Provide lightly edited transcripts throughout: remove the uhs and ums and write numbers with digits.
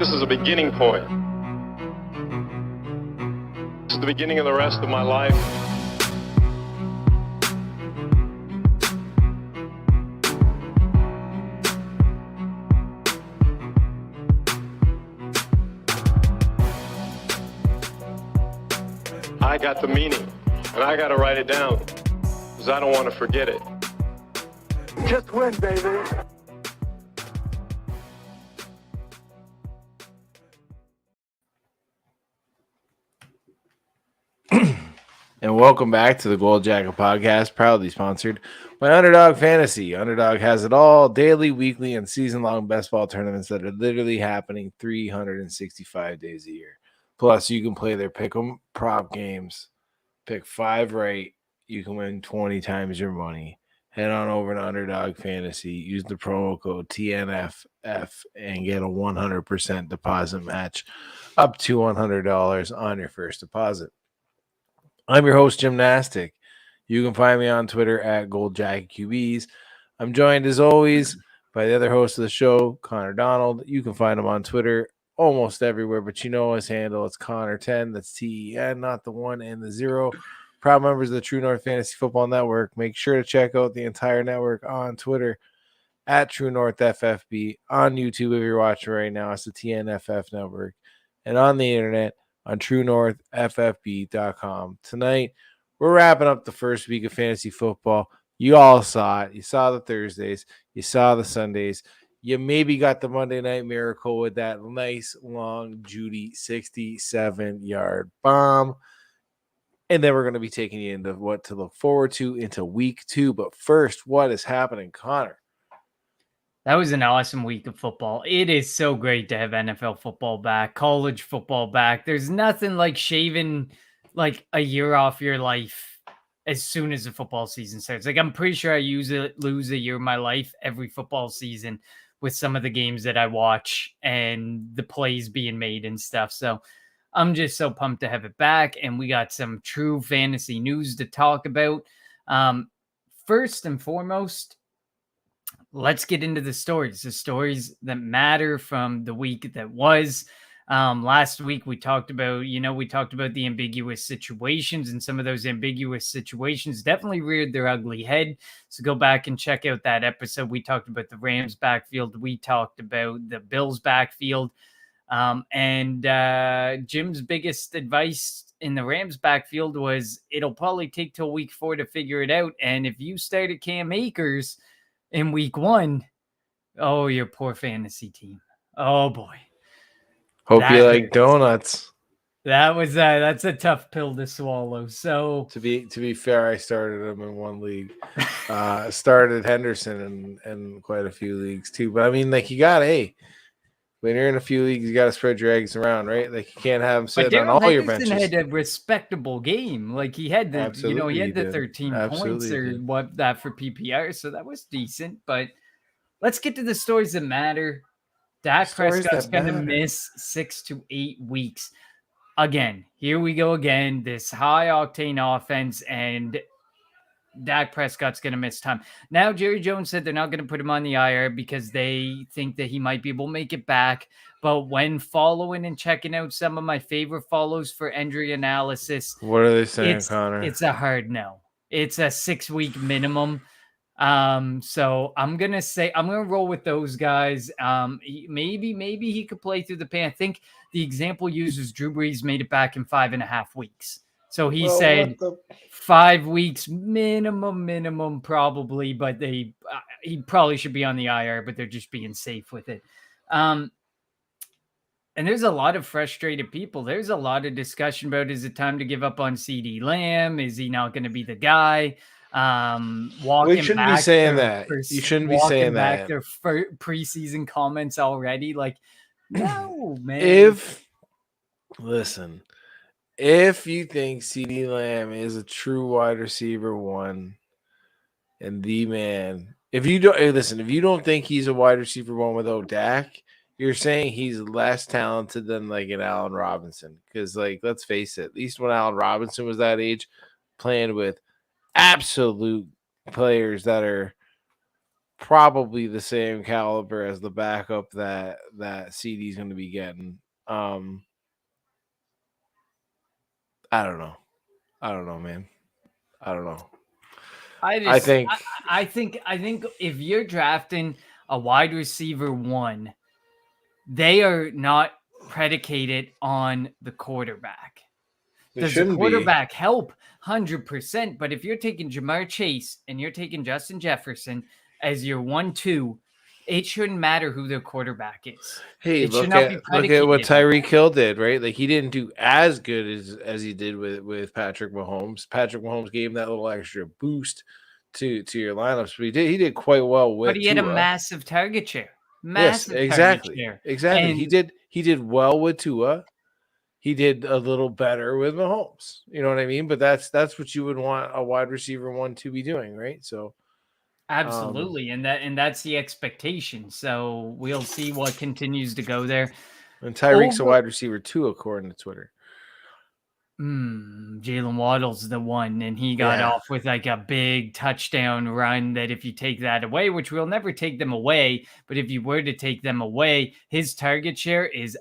This is a beginning point. This is the beginning of the rest of my life. I got the meaning, and I got to write it down, because I don't want to forget it. Just win, baby. And welcome back to the Gold Jacket Podcast, proudly sponsored by Underdog Fantasy. Underdog has it all, daily, weekly, and season-long best ball tournaments that are literally happening 365 days a year. Plus, you can play their pick'em prop games. Pick 5 right, you can win 20 times your money. Head on over to Underdog Fantasy, use the promo code TNFF, and get a 100% deposit match up to $100 on your first deposit. I'm your host, Gymnastic. You can find me on Twitter at GoldJacketQBs. I'm joined, as always, by the other host of the show, Connor Donald. You can find him on Twitter almost everywhere, but you know his handle. It's Connor10. That's TEN, not the 1 and the 0. Proud members of the True North Fantasy Football Network. Make sure to check out the entire network on Twitter at True North FFB. On YouTube, if you're watching right now, it's the TNFF Network. And on the internet, on TrueNorthFFB.com. Tonight, we're wrapping up the first week of fantasy football. You all saw it. You saw the Thursdays. You saw the Sundays. You maybe got the Monday Night Miracle with that nice, long, Judy 67-yard bomb. And then we're going to be taking you into what to look forward to into week 2. But first, what is happening, Connor? That was an awesome week of football. It is so great to have NFL football back, college football back. There's nothing like shaving like a year off your life as soon as the football season starts. Like, I'm pretty sure I lose a year of my life every football season with some of the games that I watch and the plays being made and stuff. So I'm just so pumped to have it back. And we got some true fantasy news to talk about. First and foremost, let's get into the stories that matter from the week that was. Last week we talked about the ambiguous situations, and some of those ambiguous situations definitely reared their ugly head. So go back and check out that episode. We talked about the Rams backfield. We talked about the Bills backfield. And Jim's biggest advice in the Rams backfield was it'll probably take till week 4 to figure it out. And if you started Cam Akers in week 1, oh, your poor fantasy team. Oh boy. Hope you like donuts. That's a tough pill to swallow. So to be fair, I started him in one league. Started Henderson in quite a few leagues too. But I mean, like, when you're in a few leagues, you got to spread your eggs around, right? Like, you can't have them sitting on all your benches. Had a respectable game. Like, he had the, he had the 13 points or what that for PPR. So that was decent. But let's get to the stories that matter. Dak Prescott's going to miss 6 to 8 weeks. Again, here we go again. This high octane offense, and Dak Prescott's going to miss time. Now, Jerry Jones said they're not going to put him on the IR because they think that he might be able to make it back. But when following and checking out some of my favorite follows for injury analysis, what are they saying, Connor? It's a hard no. It's a 6-week minimum. So I'm going to roll with those guys. Maybe he could play through the pain. I think the example used was Drew Brees made it back in 5.5 weeks. So he said 5 weeks minimum probably, but he probably should be on the IR, but they're just being safe with it. And there's a lot of frustrated people. There's a lot of discussion about, is it time to give up on CeeDee Lamb? Is he not going to be the guy? You shouldn't be saying that. You shouldn't be saying that. Their preseason comments already. Like, no, man. If you think CeeDee Lamb is a true wide receiver 1 and the man, if you don't think he's a wide receiver 1 without Dak, you're saying he's less talented than like an Allen Robinson. Because, like, let's face it, at least when Allen Robinson was that age, playing with absolute players that are probably the same caliber as the backup that CD is going to be getting. I don't know. I don't know, man. I don't know. I think I think if you're drafting a wide receiver 1, they are not predicated on the quarterback. it Does the shouldn't be. quarterback help? 100%. But if you're taking Jamar Chase and you're taking Justin Jefferson as your 1-2, it shouldn't matter who their quarterback is. Hey, It should look not be at what predicated. Tyreek Hill did, right? Like he didn't do as good as he did with Patrick Mahomes. Patrick Mahomes gave him that little extra boost to your lineups, but he did quite well But with he had a Tua. massive target share. Yes, Massive target exactly. share. Exactly. And He did well with Tua. He did a little better with Mahomes. You know what I mean? But that's what you would want a wide receiver 1 to be doing, right? So absolutely. And that's the expectation. So we'll see what continues to go there. and Tyreek's a wide receiver 2, according to Twitter. Jalen Waddle's the one, and he got off with like a big touchdown run that if you take that away, which we'll never take them away, but if you were to take them away, his target share is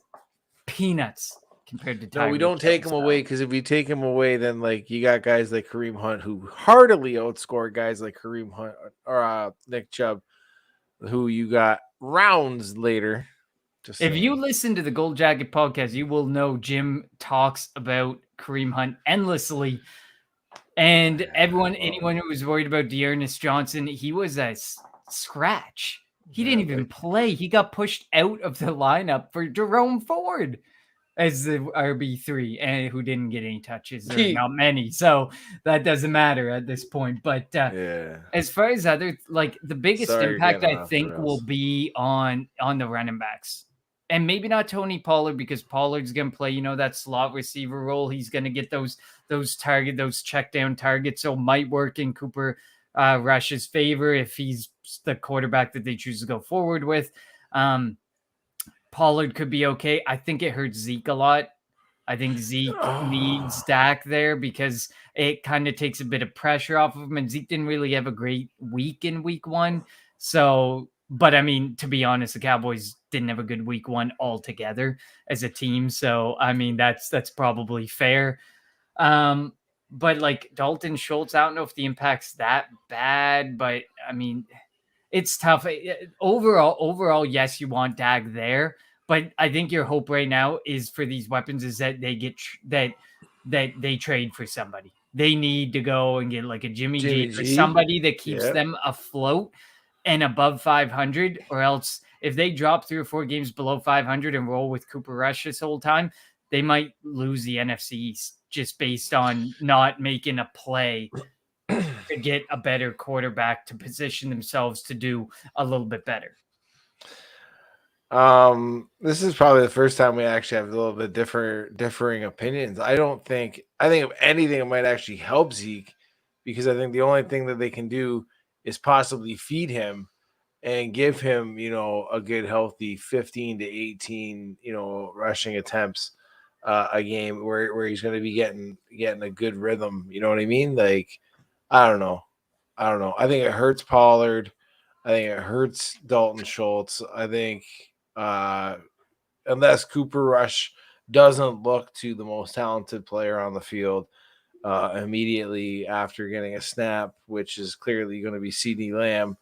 peanuts compared to No, we Tyreek don't take Hill, him so. away because if we take him away, then like you got guys like Kareem Hunt who heartily outscored guys like Kareem Hunt or Nick Chubb, who you got rounds later. Just If saying. you listen to the Gold Jacket podcast, you will know Jim talks about Kareem Hunt endlessly. And anyone who was worried about Dearness Johnson, he was a scratch. He didn't even play. He got pushed out of the lineup for Jerome Ford as the RB3, and who didn't get any touches, or not many. So that doesn't matter at this point. But as far as other, like the biggest impact, I think will be on the running backs. And maybe not Tony Pollard, because Pollard's going to play, that slot receiver role. He's going to get those check down targets. So might work in Cooper Rush's favor if he's the quarterback that they choose to go forward with. Pollard could be okay. I think it hurts Zeke a lot. I think Zeke needs Dak there because it kind of takes a bit of pressure off of him. And Zeke didn't really have a great week in week 1. So, but I mean, to be honest, the Cowboys didn't have a good week 1 altogether as a team. So, I mean, that's probably fair. But like Dalton Schultz, I don't know if the impact's that bad, but I mean, it's tough. Overall, yes, you want Dak there, but I think your hope right now is for these weapons is that they get that they trade for somebody. They need to go and get like a Jimmy G or somebody that keeps them afloat and above 500, or else if they drop 3 or 4 games below 500 and roll with Cooper Rush this whole time, they might lose the NFC East just based on not making a play to get a better quarterback to position themselves to do a little bit better. This is probably the first time we actually have a little bit differing opinions. I think if anything, it might actually help Zeke, because I think the only thing that they can do is possibly feed him and give him, a good healthy 15 to 18, rushing attempts a game where he's going to be getting a good rhythm. You know what I mean? Like, I don't know. I think it hurts Pollard. I think it hurts Dalton Schultz. I think unless Cooper Rush doesn't look to the most talented player on the field immediately after getting a snap, which is clearly going to be CeeDee Lamb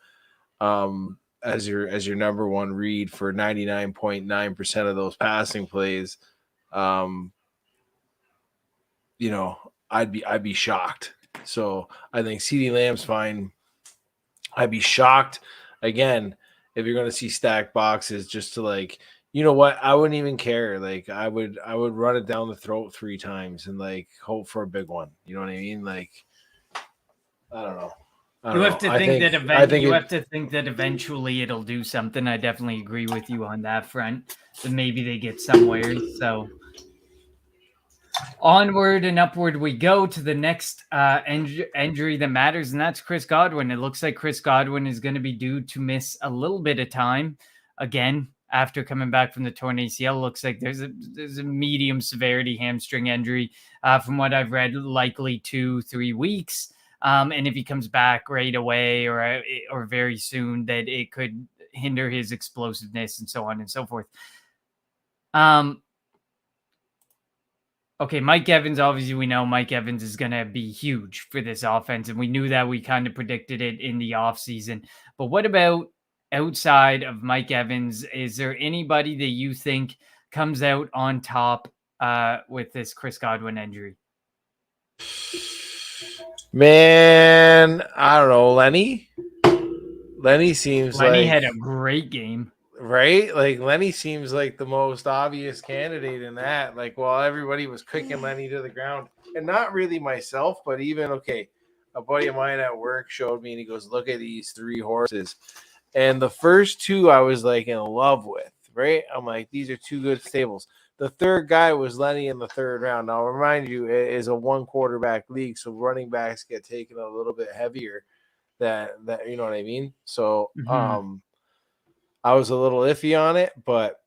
as your number 1 read for 99.9% of those passing plays, I'd be shocked. So I think CeeDee Lamb's fine. I'd be shocked again if you're going to see stacked boxes just to like, you know what? I wouldn't even care. Like I would run it down the throat 3 times and like hope for a big one. You know what I mean? Like, I don't know. You have to think that eventually it'll do something. I definitely agree with you on that front. That maybe they get somewhere. So onward and upward we go to the next injury that matters, and that's Chris Godwin. It looks like Chris Godwin is going to be due to miss a little bit of time again after coming back from the torn ACL. Looks like there's a medium severity hamstring injury from what I've read, likely 2-3 weeks. And if he comes back right away or very soon, that it could hinder his explosiveness and so on and so forth. Okay, Mike Evans, obviously we know Mike Evans is going to be huge for this offense, and we knew that. We kind of predicted it in the offseason. But what about outside of Mike Evans? Is there anybody that you think comes out on top with this Chris Godwin injury? Man, I don't know. Lenny seems Lenny like had a great game. right? Like Lenny seems like the most obvious candidate in that. Like, while everybody was kicking Lenny to the ground, and not really myself, but even a buddy of mine at work showed me, and he goes, "Look at these 3 horses," and the first 2 I was like in love with. Right? I'm like, these are 2 good stables. The third guy was Lenny in the 3rd round. Now, I'll remind you, it is a 1 quarterback league, so running backs get taken a little bit heavier. That you know what I mean? So, I was a little iffy on it, but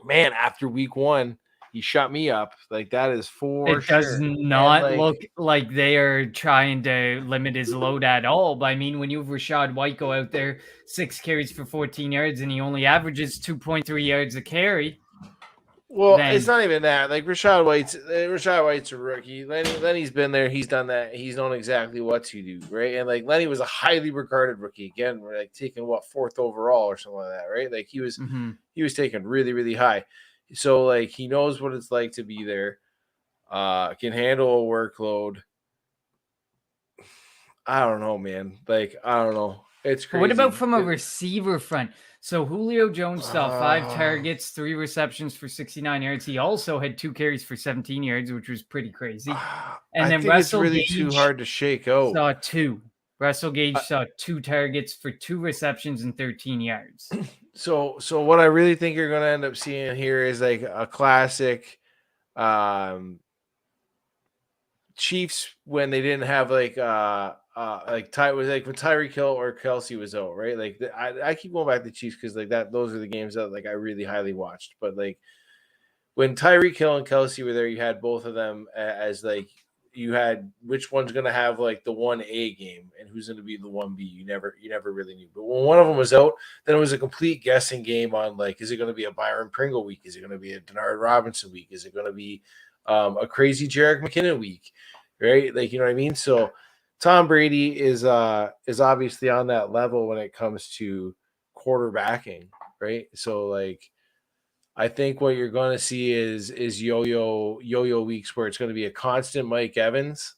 man, after week 1, he shut me up. Like, that is for It does sure. not look like they are trying to limit his load at all. But I mean, when you have Rashad White go out there, 6 carries for 14 yards, and he only averages 2.3 yards a carry. Well, it's not even that. Like, Rashad White's a rookie. Lenny's been there. He's done that. He's known exactly what to do, right? And like, Lenny was a highly regarded rookie. Again, we're like taking 4th overall or something like that, right? Like, he was taken really, really high. So like, he knows what it's like to be there. Can handle a workload. I don't know, man. Like, I don't know. It's crazy. What about from a receiver front? So Julio Jones saw 5 targets, 3 receptions for 69 yards. He also had 2 carries for 17 yards, which was pretty crazy. And then Russell it's really Gage too hard to shake out. Saw 2. Russell Gage saw 2 targets for 2 receptions and 13 yards. So what I really think you're going to end up seeing here is like a classic Chiefs when they didn't have when Tyreek Hill or Kelsey was out, right? Like, I keep going back to Chiefs because like that, those are the games that like I really highly watched. But like, when Tyreek Hill and Kelsey were there, you had both of them as like, you had which one's going to have like the 1A game and who's going to be the 1B. You never really knew. But when one of them was out, then it was a complete guessing game on like, is it going to be a Byron Pringle week? Is it going to be a Denard Robinson week? Is it going to be a crazy Jerick McKinnon week? Right? Like, you know what I mean? So Tom Brady is obviously on that level when it comes to quarterbacking, right? So like, I think what you're going to see is yo-yo weeks where it's going to be a constant Mike Evans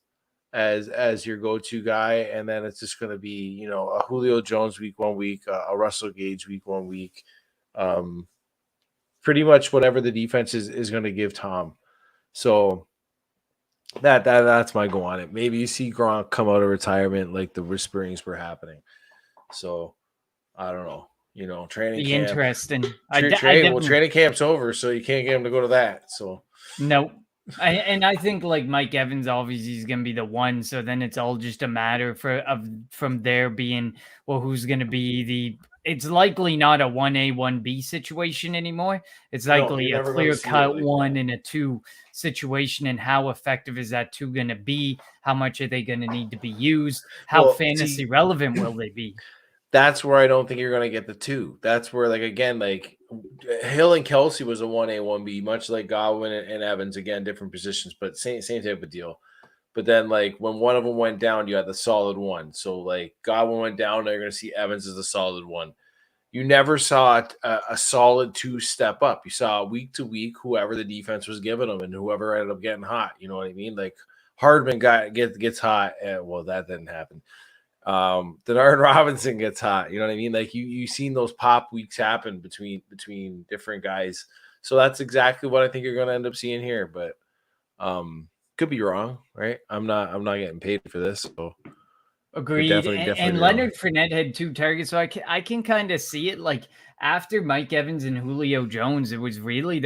as your go-to guy, and then it's just going to be, a Julio Jones week 1 week, a Russell Gage week 1 week, pretty much whatever the defense is going to give Tom. So that's my go on it. Maybe you see Gronk come out of retirement like the whisperings were happening. So I don't know. Training camp. Interesting. Training camp's over, so you can't get him to go to that. So no. I think like Mike Evans obviously is going to be the one. So then it's all just a matter from there being, well, who's going to be it's likely not a 1A, 1B situation anymore. It's likely a clear-cut like 1 and a 2 situation. And how effective is that 2 going to be? How much are they going to need to be used? How fantasy relevant will they be? That's where I don't think you're going to get the 2. That's where, like, again, like Hill and Kelsey was a 1A, 1B, much like Godwin and Evans. Again, different positions, but same type of deal. But then, like, when one of them went down, you had the solid 1. So, like, Godwin went down, now you're going to see Evans as a solid 1. You never saw a solid 2 step up. You saw week to week whoever the defense was giving them and whoever ended up getting hot. You know what I mean? Like, Hardman gets hot. Well, that didn't happen. Denard Robinson gets hot. You know what I mean? Like, you've seen those pop weeks happen between different guys. So that's exactly what I think you're going to end up seeing here. But could be wrong, right? I'm not getting paid for this. So agreed. And Leonard Fournette had 2 targets, so I can kind of see it. Like, after Mike Evans and Julio Jones, there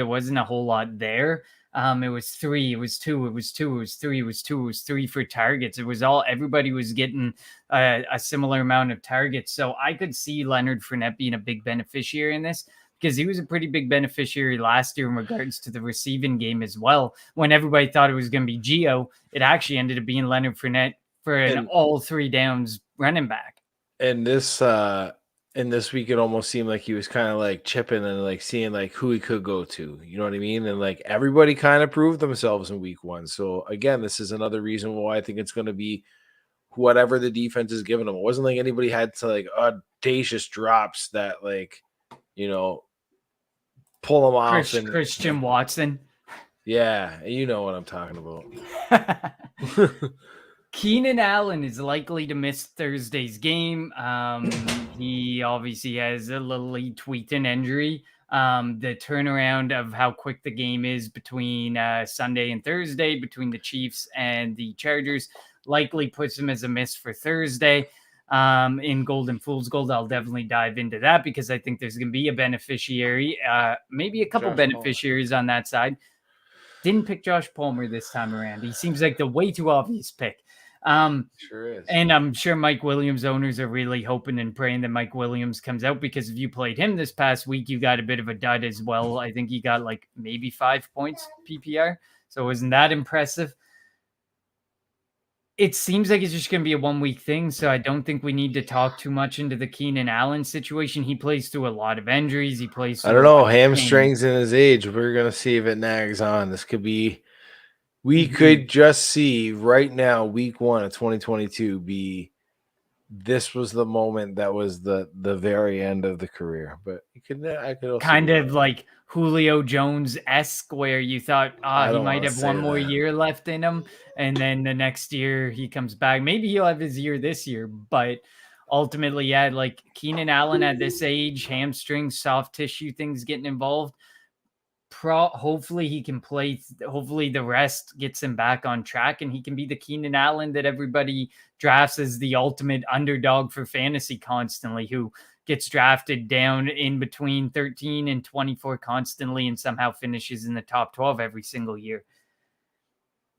wasn't a whole lot there. It was 3, it was 2, it was 2, it was 3, it was 2, it was 3 for targets. It was everybody was getting a similar amount of targets. So I could see Leonard Fournette being a big beneficiary in this, because he was a pretty big beneficiary last year in regards to the receiving game as well. When everybody thought it was going to be Gio, it actually ended up being Leonard Fournette for an And- all 3 downs running back. And this week it almost seemed like he was kind of like chipping and like seeing like who he could go to. You know what I mean? And like everybody kind of proved themselves in week 1. So again, this is another reason why I think it's going to be whatever the defense is giving them. It wasn't like anybody had to like audacious drops that like, you know, pull them off. And Christian Watson. yeah, you know what I'm talking about. Keenan Allen is likely to miss Thursday's game. He obviously has a little tweaked-in injury. The turnaround of how quick the game is between Sunday and Thursday, between the Chiefs and the Chargers, likely puts him as a miss for Thursday. In Golden Fool's Gold, I'll definitely dive into that because I think there's going to be a beneficiary, maybe a couple Josh beneficiaries on that side. Didn't pick Josh Palmer this time around. He seems like the way too obvious pick. Sure is. And I'm sure Mike Williams owners are really hoping and praying that Mike Williams comes out, because if you played him this past week, you got a bit of a dud as well. I think he got like maybe 5 points PPR. So wasn't that impressive? It seems like it's just going to be a 1 week thing. So I don't think we need to talk too much into the Keenan Allen situation. He plays through a lot of injuries. He plays through I don't know, hamstrings in his age. We're going to see if it nags on. This could be, we could just see right now, week 1 of 2022 be, this was the moment that was the very end of the career. But I could also kind of like Julio Jones-esque, where you thought, he might have one more year left in him, and then the next year he comes back. Maybe he'll have his year this year, but ultimately, yeah, like Keenan Allen at this age, hamstrings, soft tissue things getting involved. Hopefully he can play. Hopefully the rest gets him back on track, and he can be the Keenan Allen that everybody drafts as the ultimate underdog for fantasy constantly, who gets drafted down in between 13 and 24 constantly and somehow finishes in the top 12 every single year.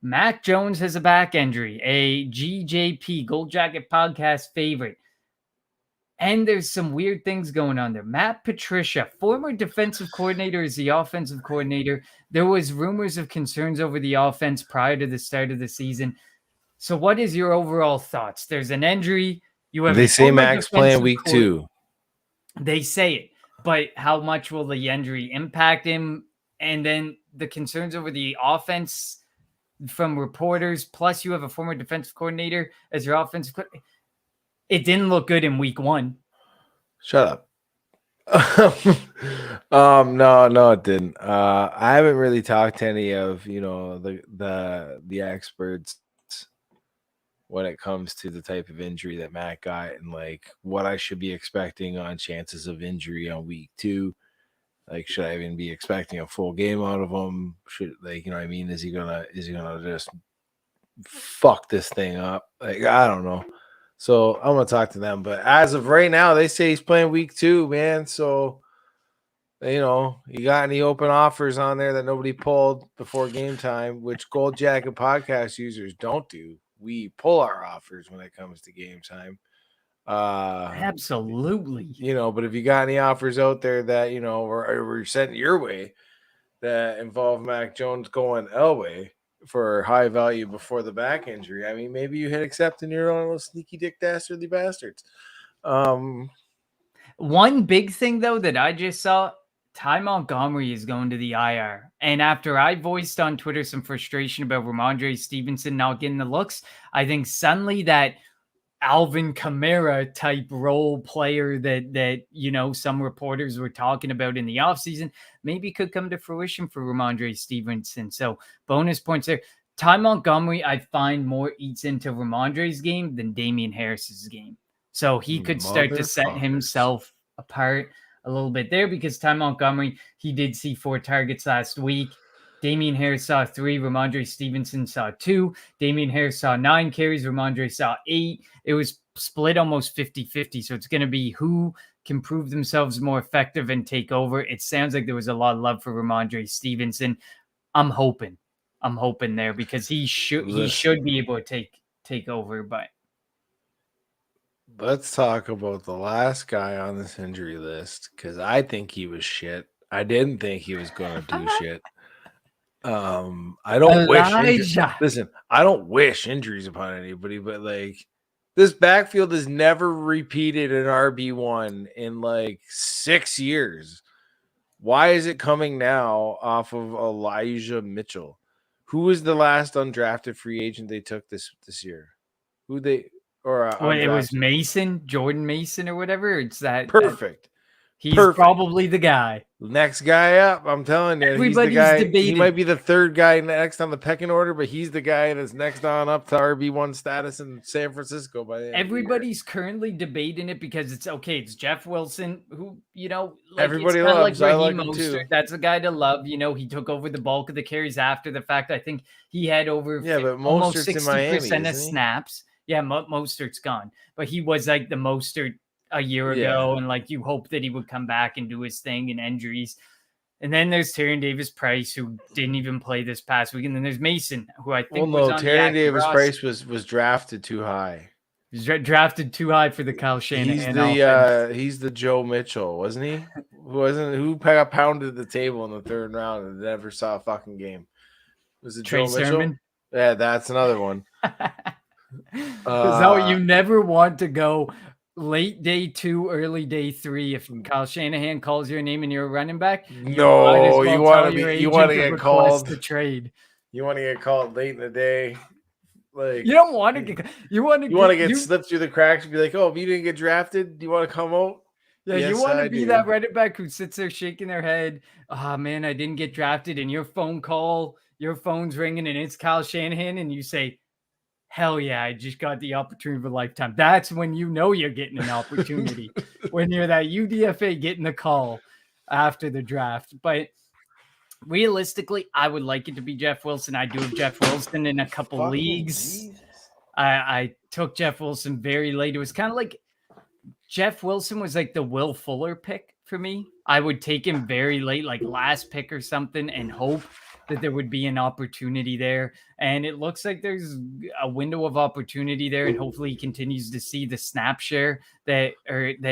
Mac Jones has a back injury, a GJP, Gold Jacket Podcast favorite. And there's some weird things going on there. Matt Patricia, former defensive coordinator, is the offensive coordinator. There was rumors of concerns over the offense prior to the start of the season. So what is your overall thoughts? There's an injury. They say Mac's playing week 2. They say it, but how much will the injury impact him? And then the concerns over the offense from reporters, plus you have a former defensive coordinator as your offensive coordinator. It didn't look good in week 1. Shut up. No, it didn't. I haven't really talked to any of, the experts when it comes to the type of injury that Matt got and like what I should be expecting on chances of injury on week 2. Like, should I even be expecting a full game out of him? Should, like, I mean, is he gonna just fuck this thing up? Like, I don't know. So I'm gonna talk to them. But as of right now, they say he's playing week 2, man. So you got any open offers on there that nobody pulled before game time, which Gold Jacket podcast users don't do. We pull our offers when it comes to game time. Absolutely. But if you got any offers out there that, we're sent your way that involve Mac Jones going Elway for high value before the back injury, I mean, maybe you hit accept and you're on those sneaky dick dastardly bastards. One big thing, though, that I just saw, Ty Montgomery is going to the IR. And after I voiced on Twitter some frustration about Ramondre Stevenson not getting the looks, I think suddenly that Alvin Kamara type role player that some reporters were talking about in the offseason maybe could come to fruition for Ramondre Stevenson. So bonus points there. Ty Montgomery, I find, more eats into Ramondre's game than Damian Harris's game. So he could start to set himself apart a little bit there, because Ty Montgomery, he did see 4 targets last week. Damian Harris saw 3. Ramondre Stevenson saw 2. Damian Harris saw 9 carries. Ramondre saw 8. It was split almost 50-50. So it's going to be who can prove themselves more effective and take over. It sounds like there was a lot of love for Ramondre Stevenson. I'm hoping there, because he should be able to take over. But let's talk about the last guy on this injury list, because I think he was shit. I didn't think he was going to do shit. I don't wish Elijah. listen, I don't wish injuries upon anybody, but like this backfield has never repeated an RB1 in like 6 years. Why is it coming now off of Elijah Mitchell? Who was the last undrafted free agent they took this year? Who they or Well, it was undrafted? Jordan Mason or whatever. It's that Perfect. he's Perfect. probably the guy. Next guy up, I'm telling you, he's the Everybody's guy. He debating. might be the third guy next on the pecking order, but he's the guy that's next on up to RB1 status in San Francisco. By the end Everybody's currently debating it because it's okay. It's Jeff Wilson, who like everybody it's loves. like I like Raheem him too. Mostert. That's a guy to love. He took over the bulk of the carries after the fact. I think he had over but almost Mostert's in Miami, 60% of isn't he? snaps. Yeah, Mostert's gone, but he was like the Mostert a year ago, and like you hope that he would come back and do his thing in injuries. And then there's Tyrion Davis-Price, who didn't even play this past week. And then there's Mason, who I think was on Tyrion the Davis-Price was drafted too high. He's drafted too high for the Kyle Shanahan offense. He's the Joe Mitchell, wasn't he? Who got pounded at the table in the third round and never saw a fucking game? Was it Trey Joe Mitchell? Sermon? Yeah, that's another one. So you never want to go late day 2, early day 3 if Kyle Shanahan calls your name and you're a running back. No, you want to get called to trade. You want to get called late in the day. Like you don't want to get you want to get slipped through the cracks and be like, oh, if you didn't get drafted, do you want to come out? Yeah, yes, you want to be that running back who sits there shaking their head. Oh man, I didn't get drafted, and your phone's ringing, and it's Kyle Shanahan, and you say, hell yeah, I just got the opportunity of a lifetime. That's when you know you're getting an opportunity. When you're that UDFA getting the call after the draft. But realistically, I would like it to be Jeff Wilson. I do have Jeff Wilson in a couple leagues. I took Jeff Wilson very late. It was kind of like Jeff Wilson was like the Will Fuller pick for me. I would take him very late, like last pick or something, and hope that there would be an opportunity there. And it looks like there's a window of opportunity there, and hopefully he continues to see the snap share that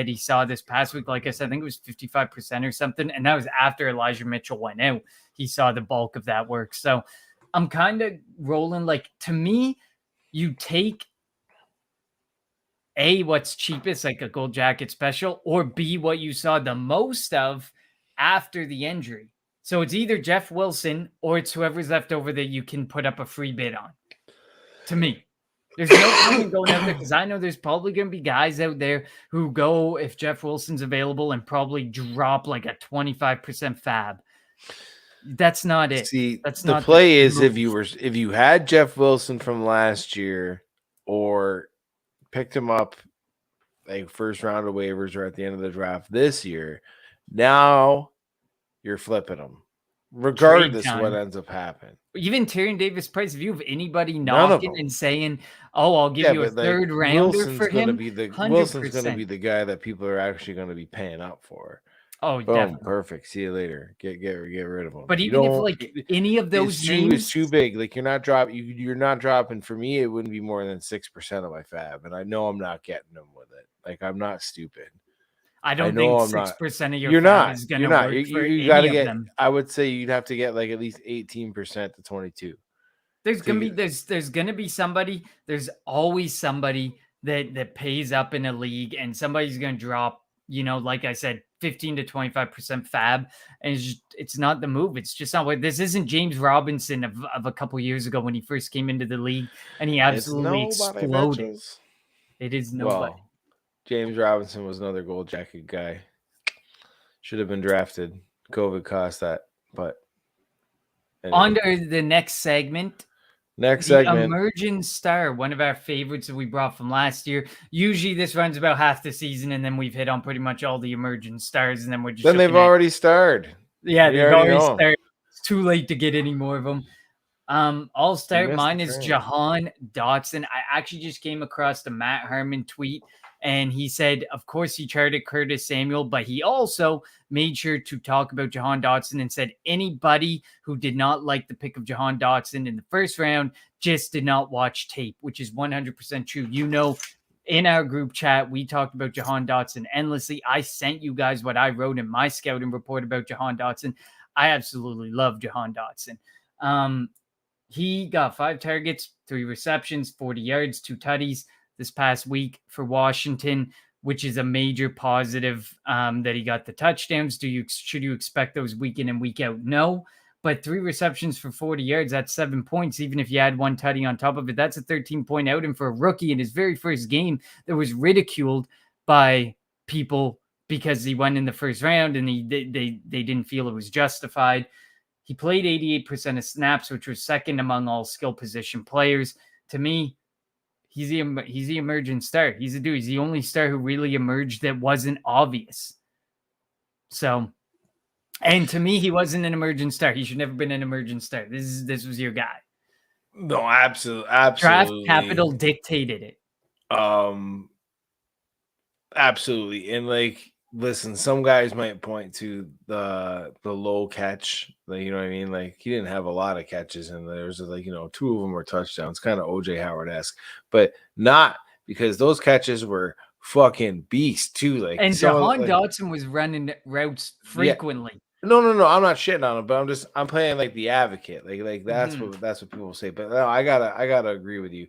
he saw this past week. Like I said, I think it was 55% or something. And that was after Elijah Mitchell went out. He saw the bulk of that work. So I'm kind of rolling, like, to me, you take A, what's cheapest, like a gold jacket special, or B, what you saw the most of after the injury. So it's either Jeff Wilson or it's whoever's left over that you can put up a free bid on. To me, there's no point going out there because I know there's probably going to be guys out there who go if Jeff Wilson's available and probably drop like a 25% fab. That's not it. See, that's the not play is if you had Jeff Wilson from last year or picked him up like first round of waivers or at the end of the draft this year, now you're flipping them, regardless of what ends up happening. Even Tyrion Davis-Price, if you have anybody knocking and saying, "Oh, I'll give you a third rounder for him," Wilson's going to be the guy that people are actually going to be paying up for. Oh, boom, definitely. Perfect. See you later. Get rid of him. But even if like any of those names, it's too big. Like you're not dropping. For me, it wouldn't be more than 6% of my fab, and I know I'm not getting them with it. Like I'm not stupid. I don't think 6% of your you're fab not. is going to work work for you gotta any get. of them. I would say you'd have to get like at least 18% to 22. There's gonna be somebody. There's always somebody that pays up in a league, and somebody's gonna drop. Like I said, 15 to 25% fab, and it's not the move. It's just not what this isn't. James Robinson of a couple years ago when he first came into the league, and he absolutely exploded. It is nobody. Well, James Robinson was another gold jacket guy. Should have been drafted. COVID cost that, but anyway. On to the next segment. Emerging star, one of our favorites that we brought from last year. Usually this runs about half the season, and then we've hit on pretty much all the emerging stars, and then we're just they've already starred. Yeah, they've already started. It's too late to get any more of them. I'll start. Mine is Jahan Dotson. I actually just came across the Matt Harmon tweet, and he said, of course, he charted Curtis Samuel, but he also made sure to talk about Jahan Dotson and said anybody who did not like the pick of Jahan Dotson in the first round just did not watch tape, which is 100% true. In our group chat, we talked about Jahan Dotson endlessly. I sent you guys what I wrote in my scouting report about Jahan Dotson. I absolutely love Jahan Dotson. He got 5 targets, 3 receptions, 40 yards, 2 tutties this past week for Washington, which is a major positive that he got the touchdowns. Should you expect those week in and week out? No. But 3 receptions for 40 yards, that's 7 points. Even if you add 1 tutty on top of it, that's a 13-point outing for a rookie in his very first game that was ridiculed by people because he went in the first round and they didn't feel it was justified. He played 88% of snaps, which was second among all skill position players. To me, he's the emergent star. He's the only star who really emerged that wasn't obvious. So, and to me, he wasn't an emergent star. He should never been an emergent star. This was your guy. No, absolutely. Draft capital dictated it. Absolutely. And like, listen, some guys might point to the low catch. Like, you know what I mean? Like, he didn't have a lot of catches, and there's like, 2 of them were touchdowns, kind of OJ Howard-esque, but not because those catches were fucking beast too. Like, and Jahan Dotson was running routes frequently. Yeah. No. I'm not shitting on him, but I'm playing like the advocate. Like that's what people say. But no, I gotta agree with you.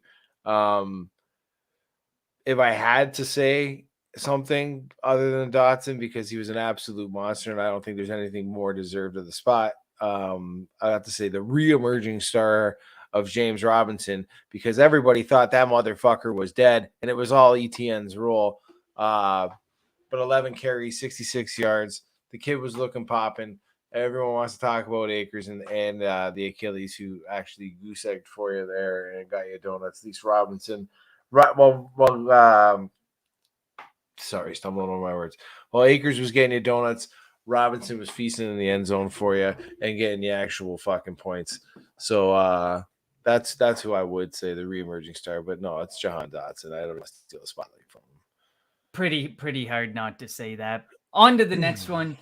If I had to say something other than Dotson, because he was an absolute monster, and I don't think there's anything more deserved of the spot, I have to say the re-emerging star of James Robinson, because everybody thought that motherfucker was dead, and it was all ETN's role. But 11 carries, 66 yards. The kid was looking popping. Everyone wants to talk about Akers and the Achilles, who actually goose egged for you there and got you donuts. At least Robinson. Sorry, stumbling over my words. While Akers was getting you donuts, Robinson was feasting in the end zone for you and getting you actual fucking points. So that's who I would say the re-emerging star. But no, it's Jahan Dotson. I don't want to steal the spotlight from him. Pretty hard not to say that. On to the next one.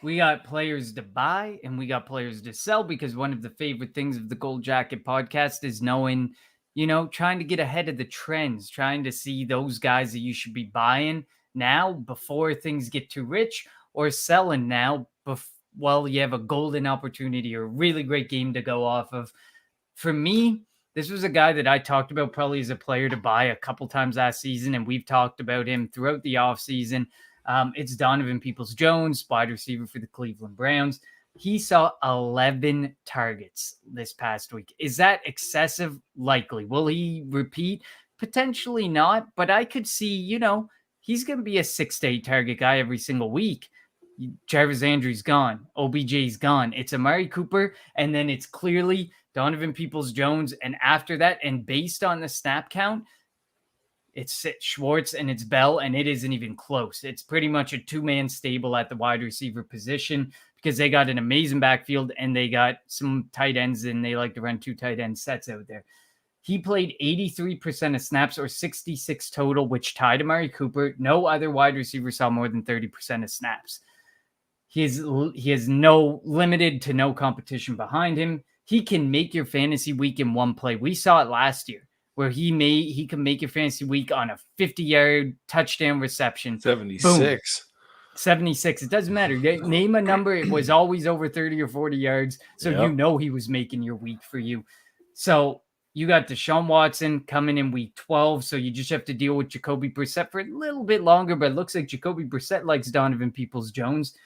We got players to buy and we got players to sell, because one of the favorite things of the Gold Jacket podcast is knowing, trying to get ahead of the trends, trying to see those guys that you should be buying now before things get too rich, or selling now while you have a golden opportunity or a really great game to go off of. For me, this was a guy that I talked about probably as a player to buy a couple times last season, and we've talked about him throughout the offseason. It's Donovan Peoples-Jones, wide receiver for the Cleveland Browns. He saw 11 targets this past week. Is that excessive? Likely. Will he repeat? Potentially not, but I could see, he's going to be a 6 to 8 target guy every single week. Jarvis Landry's gone. OBJ's gone. It's Amari Cooper, and then it's clearly Donovan Peoples-Jones. And after that, and based on the snap count, it's Schwartz and it's Bell, and it isn't even close. It's pretty much a 2-man stable at the wide receiver position, because they got an amazing backfield and they got some tight ends, and they like to run 2 tight end sets out there. He played 83% of snaps, or 66 total, which tied Amari Cooper. No other wide receiver saw more than 30% of snaps. He has limited to no competition behind him. He can make your fantasy week in one play. We saw it last year, where he can make your fantasy week on a 50-yard touchdown reception. 76. Boom. 76. It doesn't matter. Name a number. It was always over 30 or 40 yards. So he was making your week for you. So you got Deshaun Watson coming in week 12. So you just have to deal with Jacoby Brissett for a little bit longer. But it looks like Jacoby Brissett likes Donovan Peoples-Jones.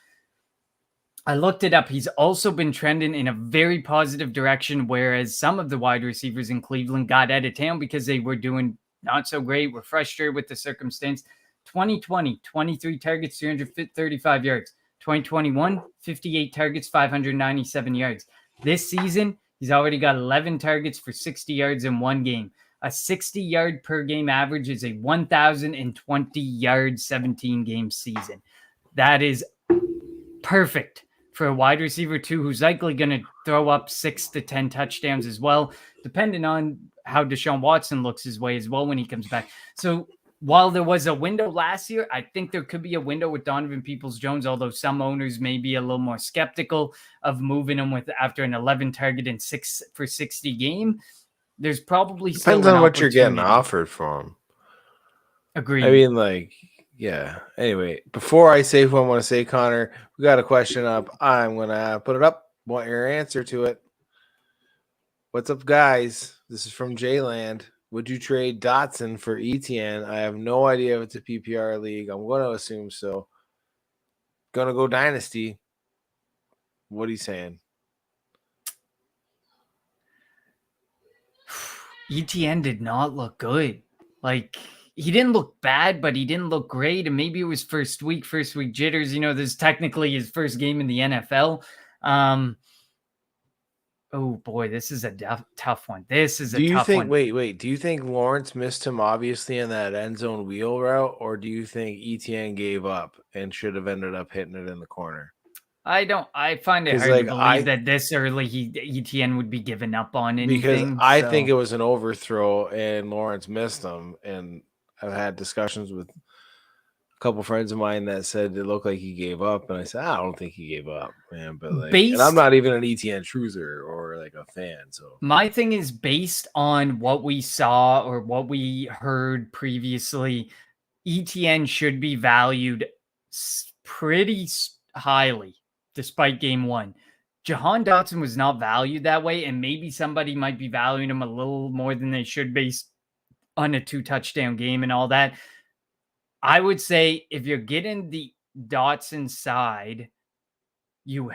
I looked it up. He's also been trending in a very positive direction, whereas some of the wide receivers in Cleveland got out of town because they were doing not so great, were frustrated with the circumstance. 2020, 23 targets, 335 yards. 2021, 58 targets, 597 yards. This season, he's already got 11 targets for 60 yards in one game. A 60-yard per game average is a 1,020-yard 17-game season. That is perfect for a wide receiver too, who's likely going to throw up 6 to 10 touchdowns as well, depending on how Deshaun Watson looks his way as well when he comes back. So while there was a window last year, I think there could be a window with Donovan Peoples-Jones, although some owners may be a little more skeptical of moving him with after an 11 target and 6 for 60 game. There's probably depends on what you're getting offered for him. Agreed. I mean, yeah. Anyway, before I say who I want to say, Connor, we got a question up. I'm going to put it up. Want your answer to it. What's up, guys? This is from J-Land. Would you trade Dotson for ETN? I have no idea if it's a PPR league. I'm going to assume so. Going to go Dynasty. What are you saying? ETN did not look good. Like, he didn't look bad, but he didn't look great. And maybe it was first week jitters. You know, this is technically his first game in the NFL. Oh boy, this is a tough one. This is a tough one. Wait. Do you think Lawrence missed him obviously in that end zone wheel route, or do you think ETN gave up and should have ended up hitting it in the corner? I find it hard to believe that this early ETN would be giving up on anything. Because I think it was an overthrow and Lawrence missed him. And I've had discussions with a couple friends of mine that said it looked like he gave up. And I said, I don't think he gave up, man. But like, and I'm not even an ETN truther or like a fan. So my thing is based on what we saw or what we heard previously, ETN should be valued pretty highly. Despite game one, Jahan Dotson was not valued that way, and maybe somebody might be valuing him a little more than they should based on a 2-touchdown game and all that. I would say if you're getting the Dotson side, there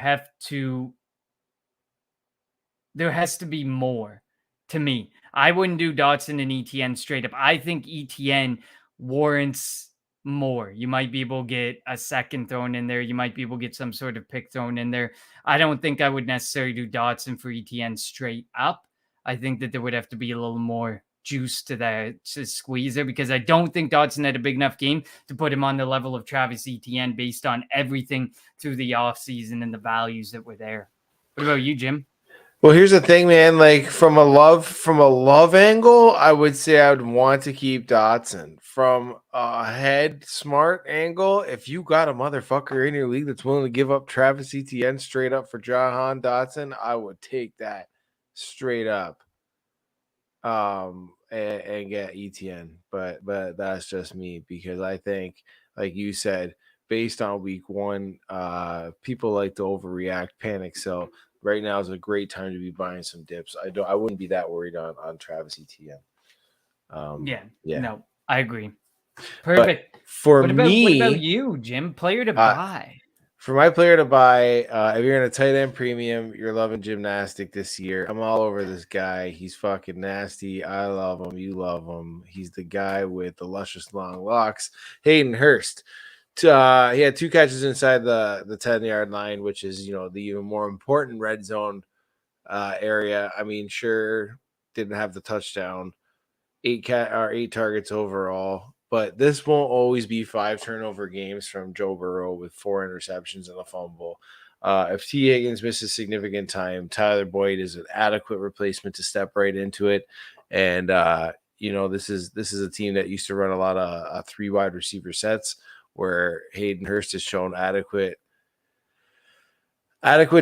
has to be more to me. I wouldn't do Dotson and ETN straight up. I think ETN warrants more. You might be able to get a second thrown in there. You might be able to get some sort of pick thrown in there. I don't think I would necessarily do Dotson for ETN straight up. I think that there would have to be a little more juice to squeeze there, because I don't think Dotson had a big enough game to put him on the level of Travis Etienne based on everything through the offseason and the values that were there. What about you, Jim? Well, here's the thing, man. Like from a love angle, I would say I would want to keep Dotson. From a head smart angle, if you got a motherfucker in your league that's willing to give up Travis Etienne straight up for Jahan Dotson, I would take that straight up. And get Etienne. But that's just me, because I think, like you said, based on week one, people like to overreact, panic sell. Right now is a great time to be buying some dips. I wouldn't be that worried on Travis Etienne. No, I agree. Perfect. What about you, Jim? Player to buy. For my player to buy, if you're in a tight end premium, you're loving gymnastic this year. I'm all over this guy. He's fucking nasty. I love him. You love him. He's the guy with the luscious long locks. Hayden Hurst. He had 2 catches inside the 10-yard line, which is, the even more important red zone area. I mean, sure, didn't have the touchdown. 8 targets overall. But this won't always be 5 turnover games from Joe Burrow with 4 interceptions and a fumble. If T. Higgins misses significant time, Tyler Boyd is an adequate replacement to step right into it. And this is a team that used to run a lot of 3 wide receiver sets, where Hayden Hurst has shown adequate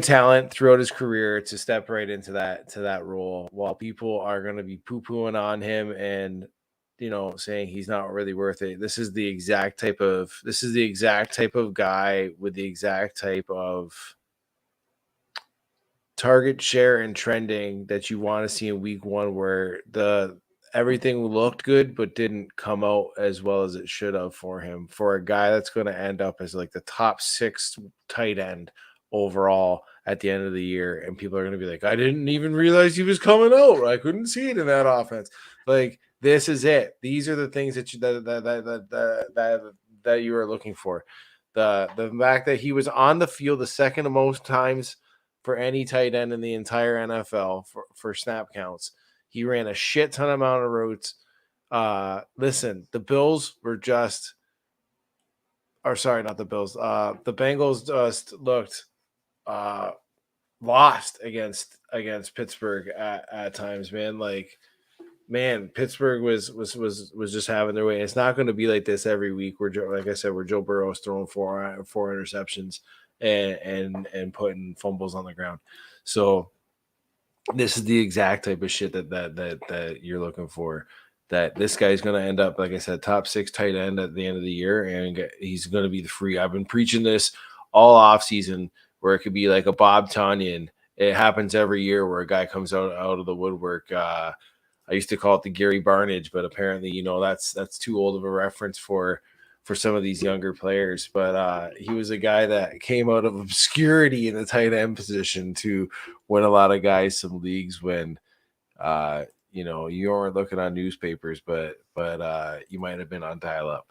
talent throughout his career to step right into that role, while people are going to be poo-pooing on him and saying he's not really worth it. This is the exact type of guy with the exact type of target share and trending that you want to see in week one, where everything looked good but didn't come out as well as it should have for him, for a guy that's going to end up as like the top 6 tight end overall at the end of the year. And people are going to be like, I didn't even realize he was coming out. I couldn't see it in that offense. Like, this is it. These are the things that you are looking for. The fact that he was on the field the second most times for any tight end in the entire NFL for snap counts. He ran a shit ton amount of routes. Listen, the Bills were just, or sorry, not the Bills. The Bengals just looked lost against Pittsburgh at times, man. Like, man, Pittsburgh was just having their way. It's not going to be like this every week. Where Joe Burrow is throwing four interceptions and putting fumbles on the ground. So this is the exact type of shit that you're looking for. That this guy's going to end up, like I said, top 6 tight end at the end of the year, and he's going to be the free. I've been preaching this all off season, where it could be like a Bob Tonyan it happens every year where a guy comes out of the woodwork. I used to call it the Gary Barnage, but apparently, that's too old of a reference for some of these younger players. But he was a guy that came out of obscurity in the tight end position to win a lot of guys some leagues when you weren't looking on newspapers, but you might have been on dial-up.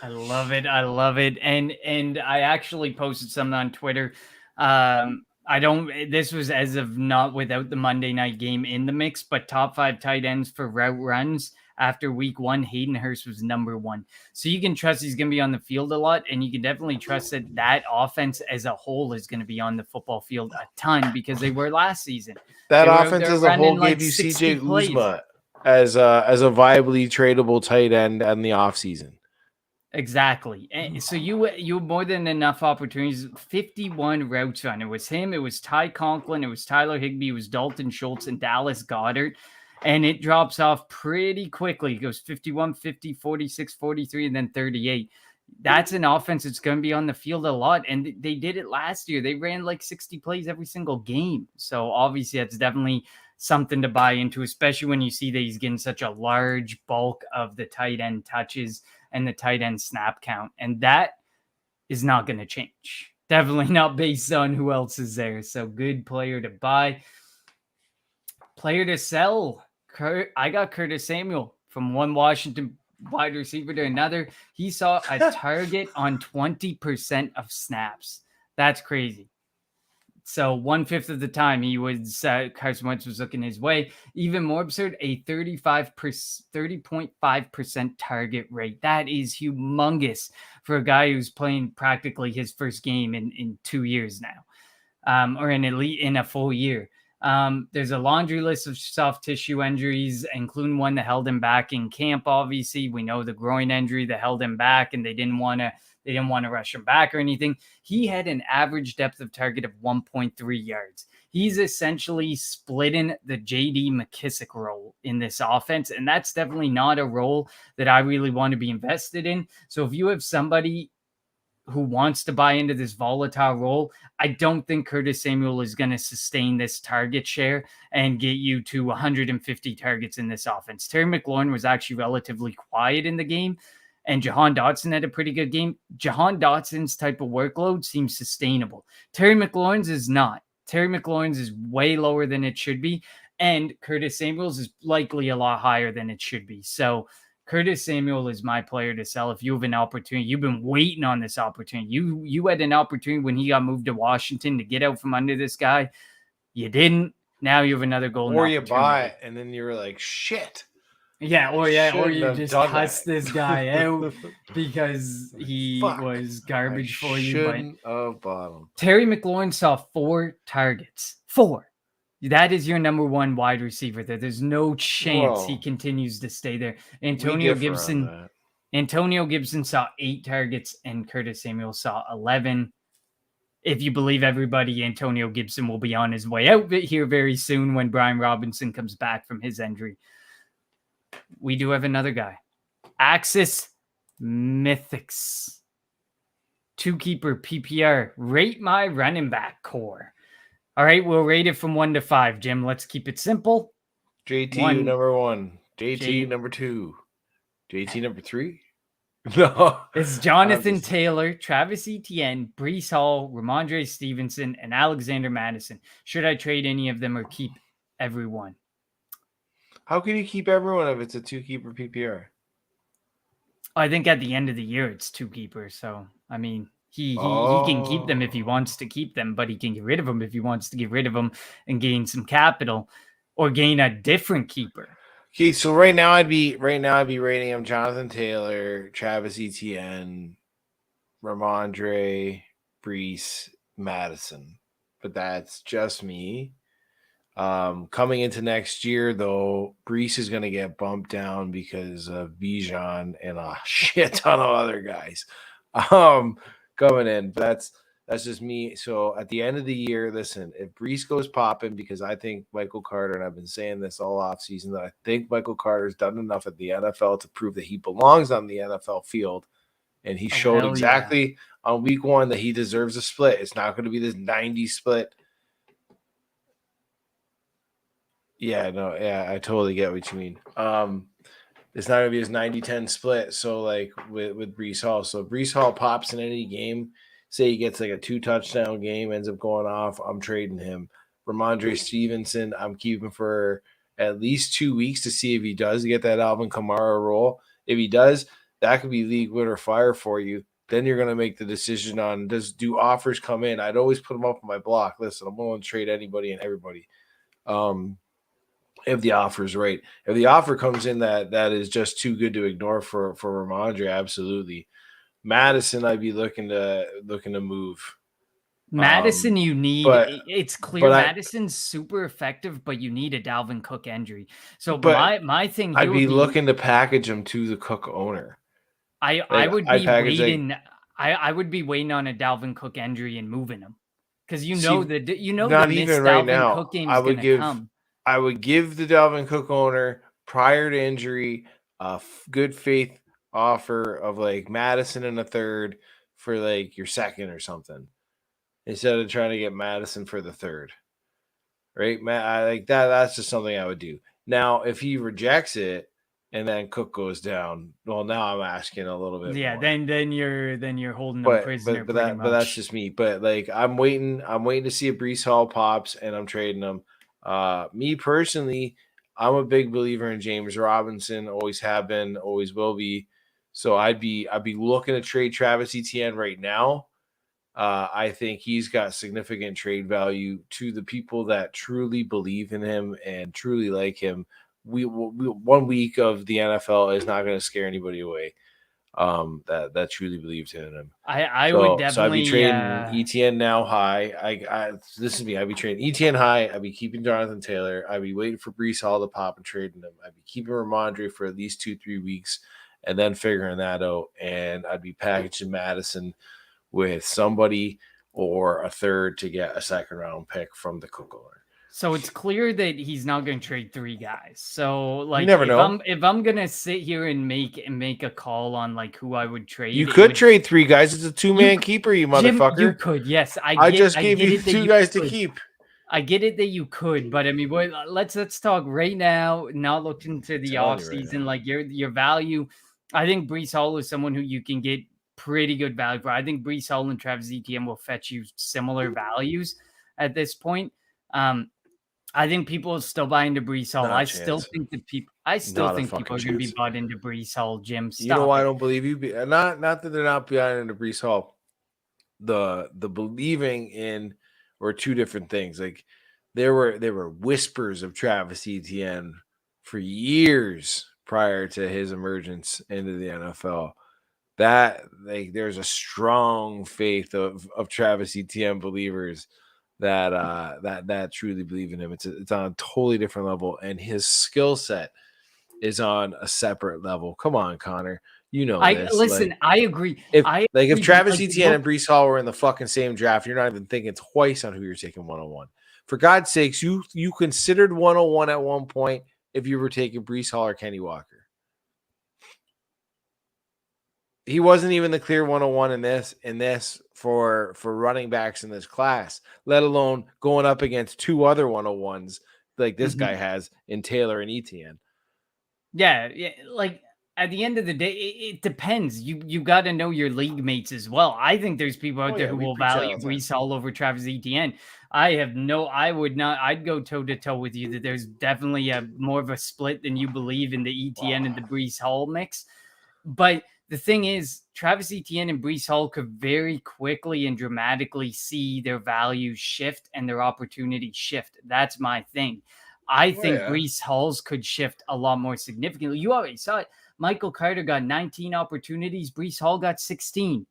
I love it. I love it. And I actually posted something on Twitter. This was as of not without the Monday night game in the mix, but top 5 tight ends for route runs after week 1, Hayden Hurst was number 1. So you can trust he's going to be on the field a lot, and you can definitely trust that offense as a whole is going to be on the football field a ton because they were last season. That offense as a whole gave you CJ Uzomah as a viably tradable tight end in the offseason. Exactly. And so you more than enough opportunities. 51 routes run. It was him. It was Ty Conklin. It was Tyler Higbee. It was Dalton Schultz and Dallas Goedert. And it drops off pretty quickly. It goes 51, 50, 46, 43, and then 38. That's an offense that's going to be on the field a lot. And they did it last year. They ran like 60 plays every single game. So obviously that's definitely something to buy into, especially when you see that he's getting such a large bulk of the tight end touches and the tight end snap count. And that is not going to change. Definitely not based on who else is there. So good player to buy. Player to sell. I got Curtis Samuel from one Washington wide receiver to another. He saw a target on 20% of snaps. That's crazy. So 1/5 of the time he was Carson Wentz was looking his way. Even more absurd, a 30.5% target rate. That is humongous for a guy who's playing practically his first game in 2 years now, or in a full year. There's a laundry list of soft tissue injuries, including one that held him back in camp. Obviously, we know the groin injury that held him back, and they didn't want to rush him back or anything. He had an average depth of target of 1.3 yards. He's essentially splitting the JD McKissick role in this offense, and that's definitely not a role that I really want to be invested in. So if you have somebody who wants to buy into this volatile role, I don't think Curtis Samuel is going to sustain this target share and get you to 150 targets in this offense. Terry McLaurin was actually relatively quiet in the game, and Jahan Dotson had a pretty good game. Jahan Dotson's type of workload seems sustainable. Terry McLaurin's is not. Terry McLaurin's is way lower than it should be, and Curtis Samuel's is likely a lot higher than it should be. So Curtis Samuel is my player to sell if you have an opportunity. You've been waiting on this opportunity. You had an opportunity when he got moved to Washington to get out from under this guy. You didn't. Now you have another golden opportunity. Or you buy it, and then you're like, shit. Yeah, or you just cuss this guy out because he was garbage for you. Shouldn't have bought him. Terry McLaurin saw 4 targets. 4. That is your number 1 wide receiver there. There's no chance he continues to stay there. Antonio Gibson saw 8 targets and Curtis Samuel saw 11. If you believe everybody, Antonio Gibson will be on his way out here very soon when Brian Robinson comes back from his injury. We do have another guy. Axis Mythics. 2-keeper PPR. Rate my running back core. All right, we'll rate it from 1 to 5. Jim, let's keep it simple. JT number 1. JT number 2. JT number 3. No. It's Jonathan Taylor, Travis Etienne, Breece Hall, Ramondre Stevenson, and Alexander Madison. Should I trade any of them or keep everyone? How can you keep everyone if it's a 2-keeper PPR? I think at the end of the year, it's 2 keepers. So, I mean, he can keep them if he wants to keep them, but he can get rid of them if he wants to get rid of them and gain some capital or gain a different keeper. Okay, so right now I'd be rating him Jonathan Taylor, Travis Etienne, Ramondre, Breece, Madison. But that's just me. Coming into next year, though, Breece is going to get bumped down because of Bijan and a shit ton of other guys coming in. But that's just me. So at the end of the year, listen, if Breece goes popping, because I think Michael Carter, and I've been saying this all offseason, that I think Michael Carter's done enough at the NFL to prove that he belongs on the NFL field. And he showed exactly on week 1 that he deserves a split. It's not going to be this 90 split. Yeah, no, yeah, I totally get what you mean. It's not going to be his 90-10 split. So, like, with Breece Hall. So, if Breece Hall pops in any game, say he gets like a 2-touchdown game, ends up going off, I'm trading him. Ramondre Stevenson, I'm keeping for at least 2 weeks to see if he does get that Alvin Kamara role. If he does, that could be league winner fire for you. Then you're going to make the decision on do offers come in. I'd always put them up on my block. Listen, I'm willing to trade anybody and everybody. If the offer is right. If the offer comes in that is just too good to ignore for Ramondre, absolutely. Madison, I'd be looking to move. Madison, you need but- it's clear but Madison's super effective, but you need a Dalvin Cook injury. So But my thing here I'd be would looking to package him to the Cook owner. I would I'd be package, waiting. I would be waiting on a Dalvin Cook injury and moving him because See, the missed even right Dalvin now, Cook game I is would going to give- come. I would give the Dalvin Cook owner prior to injury a good faith offer of like Madison in a third for like your second or something, instead of trying to get Madison for the third. Right, Matt? I like that. That's just something I would do. Now, if he rejects it and then Cook goes down, well, now I'm asking a little bit Yeah, more. then you're holding them prisoner. But that's just me. But like I'm waiting to see if Breece Hall pops and I'm trading him. Me personally, I'm a big believer in James Robinson. Always have been, always will be. So I'd be looking to trade Travis Etienne right now. I think he's got significant trade value to the people that truly believe in him and truly like him. We 1 week of the NFL is not going to scare anybody away. That truly believes in him. I would definitely. So I'd be trading Etienne now high. This is me. I'd be trading Etienne high. I'd be keeping Jonathan Taylor. I'd be waiting for Breece Hall to pop and trading him. I'd be keeping Ramondre for at least 2-3 weeks and then figuring that out. And I'd be packaging Madison with somebody or a third to get a second round pick from the Cook owner. So it's clear that he's not going to trade 3 guys. So like, you never know. if I'm gonna sit here and make a call on like who I would trade, you could trade 3 guys. It's a 2-man keeper, you motherfucker. Jim, you could, yes. I just gave you 2 guys to keep. I get it that you could, but I mean, let's talk right now. Not look into the off season, like your value. I think Breece Hall is someone who you can get pretty good value for. I think Breece Hall and Travis Etienne will fetch you similar values at this point. I think people are still buying into Breece Hall. I still think people are going to be bought into Breece Hall. Jim, stop. You know why I don't believe you? Not that they're not buying into Breece Hall. The believing in were 2 different things. Like there were whispers of Travis Etienne for years prior to his emergence into the NFL. That like there's a strong faith of Travis Etienne believers that truly believe in him. It's on a totally different level, and his skill set is on a separate level. Come on, Connor. You know this. Listen, I agree. If Travis Etienne and Breece Hall were in the fucking same draft, you're not even thinking twice on who you're taking 101. For God's sakes, you considered 101 at one point if you were taking Breece Hall or Kenny Walker. He wasn't even the clear 101 in this for running backs in this class, let alone going up against 2 other 101s like this guy has in Taylor and Etienne. Yeah, like at the end of the day, it depends. You got to know your league mates as well. I think there's people out there who will value Breece Hall over Travis Etienne. I'd go toe to toe with you that there's definitely more of a split than you believe in the Etienne and the Breece Hall mix. But the thing is, Travis Etienne and Breece Hall could very quickly and dramatically see their values shift and their opportunity shift. That's my thing. I think Breece Hall's could shift a lot more significantly. You already saw it. Michael Carter got 19 opportunities. Breece Hall got 16.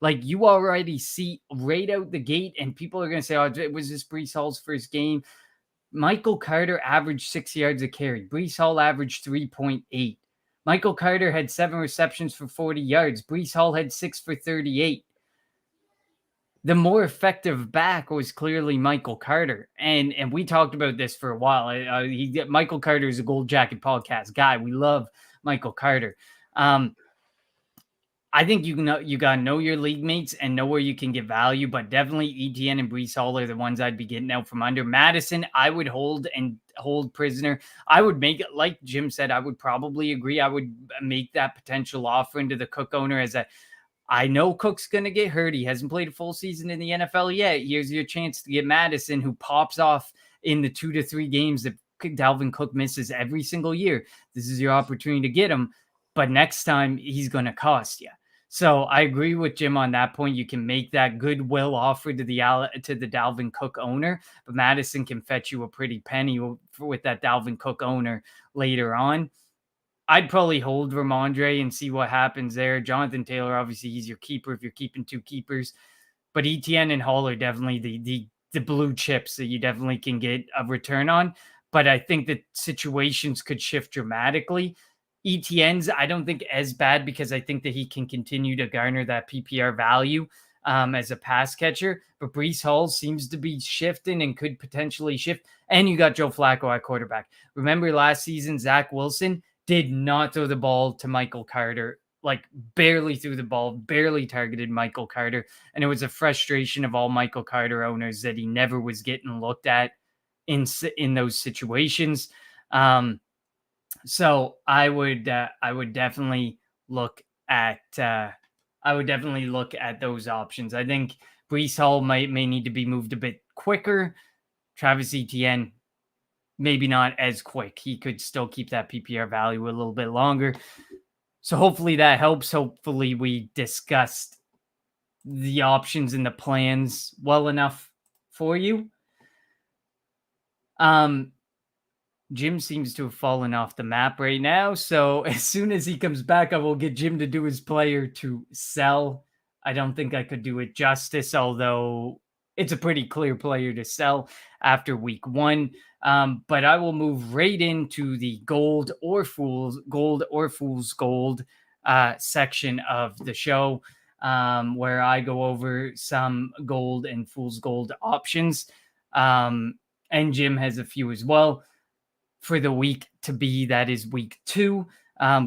Like, you already see right out the gate, and people are going to say, oh, was this Breece Hall's first game? Michael Carter averaged 6 yards a carry. Breece Hall averaged 3.8. Michael Carter had 7 receptions for 40 yards. Breece Hall had 6 for 38. The more effective back was clearly Michael Carter. And we talked about this for a while. Michael Carter is a Gold Jacket podcast guy. We love Michael Carter. I think you gotta know your league mates and know where you can get value, but definitely ETN and Breece Hall are the ones I'd be getting out from under. Madison, I would hold prisoner. I would make it, like Jim said, I would probably agree. I would make that potential offer into the Cook owner as I know Cook's going to get hurt. He hasn't played a full season in the NFL yet. Here's your chance to get Madison, who pops off in the 2 to 3 games that Dalvin Cook misses every single year. This is your opportunity to get him. But next time, he's going to cost you. So I agree with Jim on that point. You can make that goodwill offer to the Dalvin Cook owner, but Madison can fetch you a pretty penny with that Dalvin Cook owner later on. I'd probably hold Ramondre and see what happens there. Jonathan Taylor, obviously, he's your keeper if you're keeping 2 keepers. But ETN and Hall are definitely the blue chips that you definitely can get a return on. But I think that situations could shift dramatically. ETN's, I don't think as bad because I think that he can continue to garner that PPR value as a pass catcher. But Breece Hall seems to be shifting and could potentially shift. And you got Joe Flacco at quarterback. Remember last season, Zach Wilson did not throw the ball to Michael Carter, like barely threw the ball, barely targeted Michael Carter. And it was a frustration of all Michael Carter owners that he never was getting looked at in those situations. So I would definitely look at those options. I think Breece Hall may need to be moved a bit quicker. Travis Etienne, maybe not as quick. He could still keep that PPR value a little bit longer. So hopefully that helps. Hopefully we discussed the options and the plans well enough for you. Jim seems to have fallen off the map right now. So as soon as he comes back, I will get Jim to do his player to sell. I don't think I could do it justice, although it's a pretty clear player to sell after week 1. But I will move right into the gold or fool's gold section of the show, where I go over some gold and fool's gold options. And Jim has a few as well. For the week to be, that is week 2.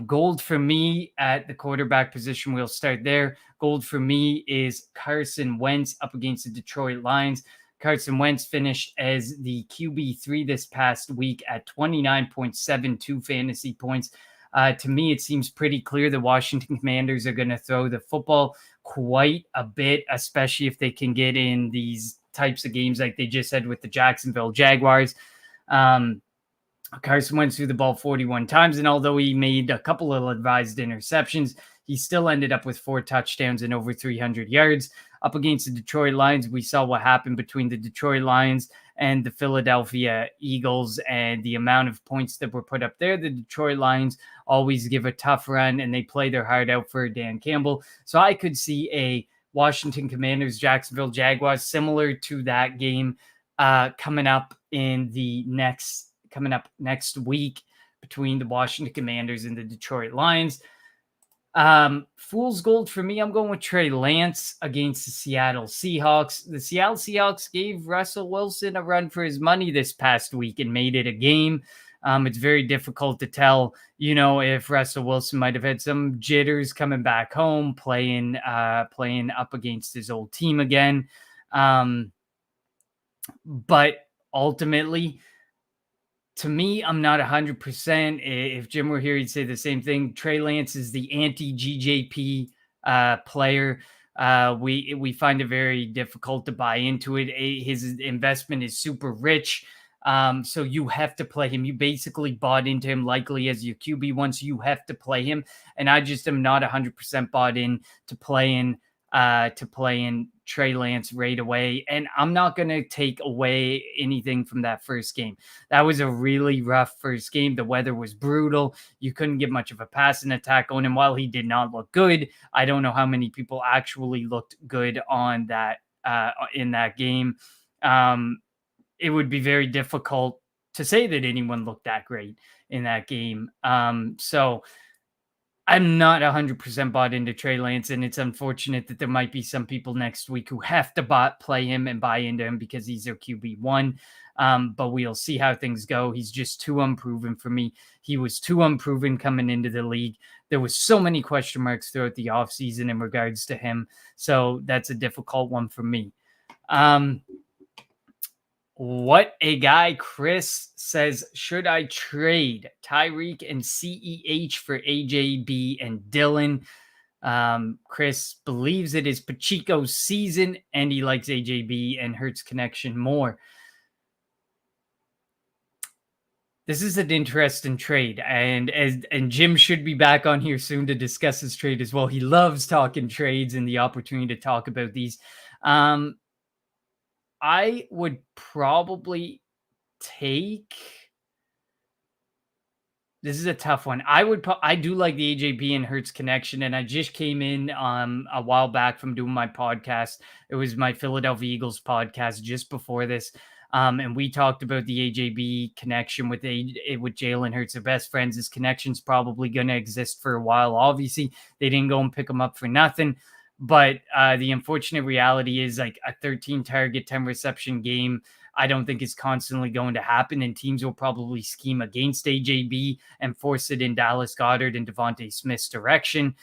Gold for me at the quarterback position, we'll start there. Gold for me is Carson Wentz up against the Detroit Lions. Carson Wentz finished as the QB3 this past week at 29.72 fantasy points. To me, it seems pretty clear the Washington Commanders are going to throw the football quite a bit, especially if they can get in these types of games like they just had with the Jacksonville Jaguars. Carson Wentz threw the ball 41 times, and although he made a couple of advised interceptions, he still ended up with 4 touchdowns and over 300 yards. Up against the Detroit Lions, we saw what happened between the Detroit Lions and the Philadelphia Eagles and the amount of points that were put up there. The Detroit Lions always give a tough run, and they play their heart out for Dan Campbell. So I could see a Washington Commanders, Jacksonville Jaguars, similar to that game coming up next week between the Washington Commanders and the Detroit Lions. Fool's gold for me, I'm going with Trey Lance against the Seattle Seahawks. The Seattle Seahawks gave Russell Wilson a run for his money this past week and made it a game. It's very difficult to tell, if Russell Wilson might have had some jitters coming back home, playing up against his old team again. But ultimately, to me, I'm not 100%. If Jim were here, he'd say the same thing. Trey Lance is the anti-GJP player. We find it very difficult to buy into it. His investment is super rich. So you have to play him. You basically bought into him likely as your QB1, so you have to play him. And I just am not 100% bought in to playing Trey Lance right away. And I'm not going to take away anything from that first game. That was a really rough first game. The weather was brutal. You couldn't get much of a passing attack on him. While he did not look good, I don't know how many people actually looked good on that in that game. It would be very difficult to say that anyone looked that great in that game. So I'm not 100% bought into Trey Lance, and it's unfortunate that there might be some people next week who have to play him and buy into him because he's their QB1. But we'll see how things go. He's just too unproven for me. He was too unproven coming into the league. there was so many question marks throughout the offseason in regards to him. So that's a difficult one for me. What a guy. Chris says, should I trade Tyreek and CEH for AJB and Dylan? Chris believes it is Pacheco's season and he likes AJB and Hurts connection more. This is an interesting trade, and Jim should be back on here soon to discuss his trade as well. He loves talking trades and the opportunity to talk about these. I would probably take. This is a tough one. I do like the AJB and Hurts connection, and I just came in a while back from doing my podcast. It was my Philadelphia Eagles podcast just before this. And we talked about the AJB connection with Jalen Hurts. Their best friends. His connection's probably going to exist for a while. Obviously, they didn't go and pick him up for nothing. But the unfortunate reality is like a 13 target, 10 reception game, I don't think is constantly going to happen. And teams will probably scheme against AJB and force it in Dallas Goedert and Devontae Smith's direction.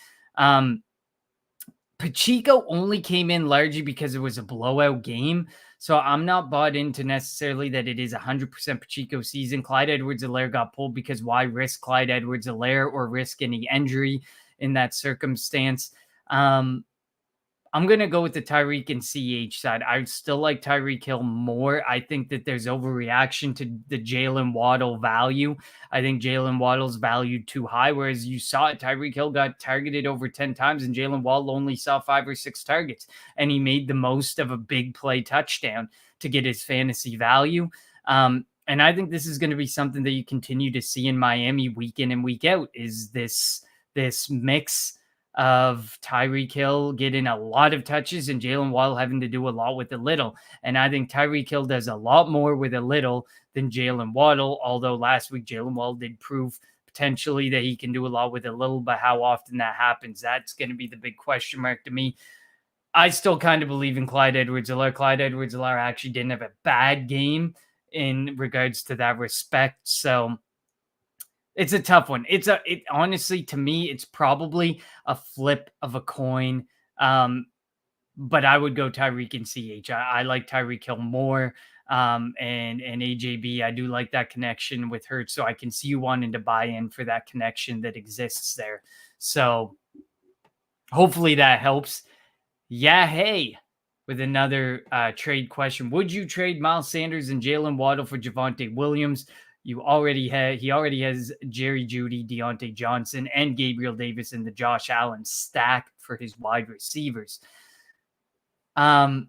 Pacheco only came in largely because it was a blowout game. So I'm not bought into necessarily that it is 100% Pacheco season. Clyde Edwards-Helaire got pulled because why risk Clyde Edwards-Helaire or risk any injury in that circumstance? I'm going to go with the Tyreek and CH side. I still like Tyreek Hill more. I think that there's overreaction to the Jalen Waddle value. I think Jalen Waddle's valued too high, whereas you saw it, Tyreek Hill got targeted over 10 times and Jalen Waddle only saw 5 or 6 targets, and he made the most of a big play touchdown to get his fantasy value. And I think this is going to be something that you continue to see in Miami week in and week out, is this mix of Tyreek Hill getting a lot of touches and Jalen Waddle having to do a lot with a little. And I think Tyreek Hill does a lot more with a little than Jalen Waddle, although last week Jalen Waddle did prove potentially that he can do a lot with a little, but how often that happens, that's going to be the big question mark to me. I still kind of believe in Clyde Edwards-Helaire. Clyde Edwards-Helaire actually didn't have a bad game in regards to that respect. So it's a tough one. Honestly, to me, it's probably a flip of a coin. But I would go Tyreek and CH. I like Tyreek Hill more. And AJB, I do like that connection with Hurts. So I can see you wanting to buy in for that connection that exists there. So hopefully that helps. Yeah, hey. With another trade question. Would you trade Miles Sanders and Jalen Waddle for Javonte Williams? He already has Jerry Jeudy, Deontay Johnson, and Gabriel Davis in the Josh Allen stack for his wide receivers. Oh,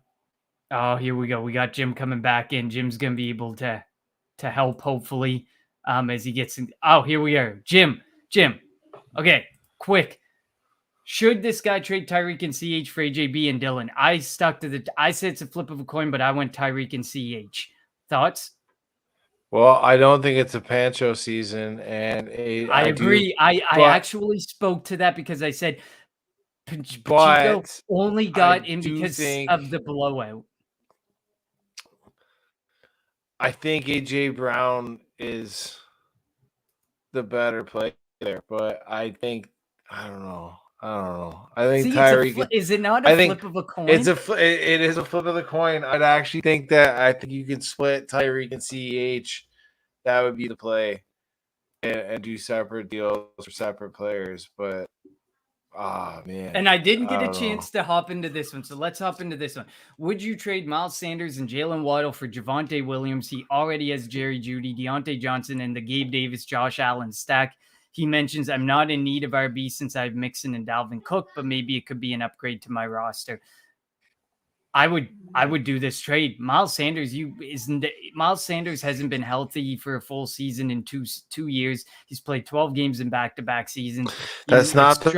here we go. We got Jim coming back in. Jim's gonna be able to help hopefully as he gets in. Oh, here we are. Jim. Okay, quick. Should this guy trade Tyreek and CH for AJB and Dylan? I said it's a flip of a coin, but I went Tyreek and CH. Thoughts? Well, I don't think it's a Pancho season, and I agree. I actually spoke to that because I said Pacheco only got in because of the blowout. I think AJ Brown is the better player there, but I don't know. I think Tyreek is it not a flip of a coin? It is a flip of the coin. I think you can split Tyreek and CEH. That would be the play, and do separate deals for separate players. But man. And I didn't get a chance to hop into this one, so let's hop into this one. Would you trade Miles Sanders and Jalen Waddle for Javonte Williams? He already has Jerry Jeudy, Deontay Johnson, and the Gabe Davis, Josh Allen stack. He mentions, I'm not in need of RB since I have Mixon and Dalvin Cook, but maybe it could be an upgrade to my roster. I would do this trade. Miles Sanders hasn't been healthy for a full season in two years. He's played 12 games in back-to-back seasons. That's not the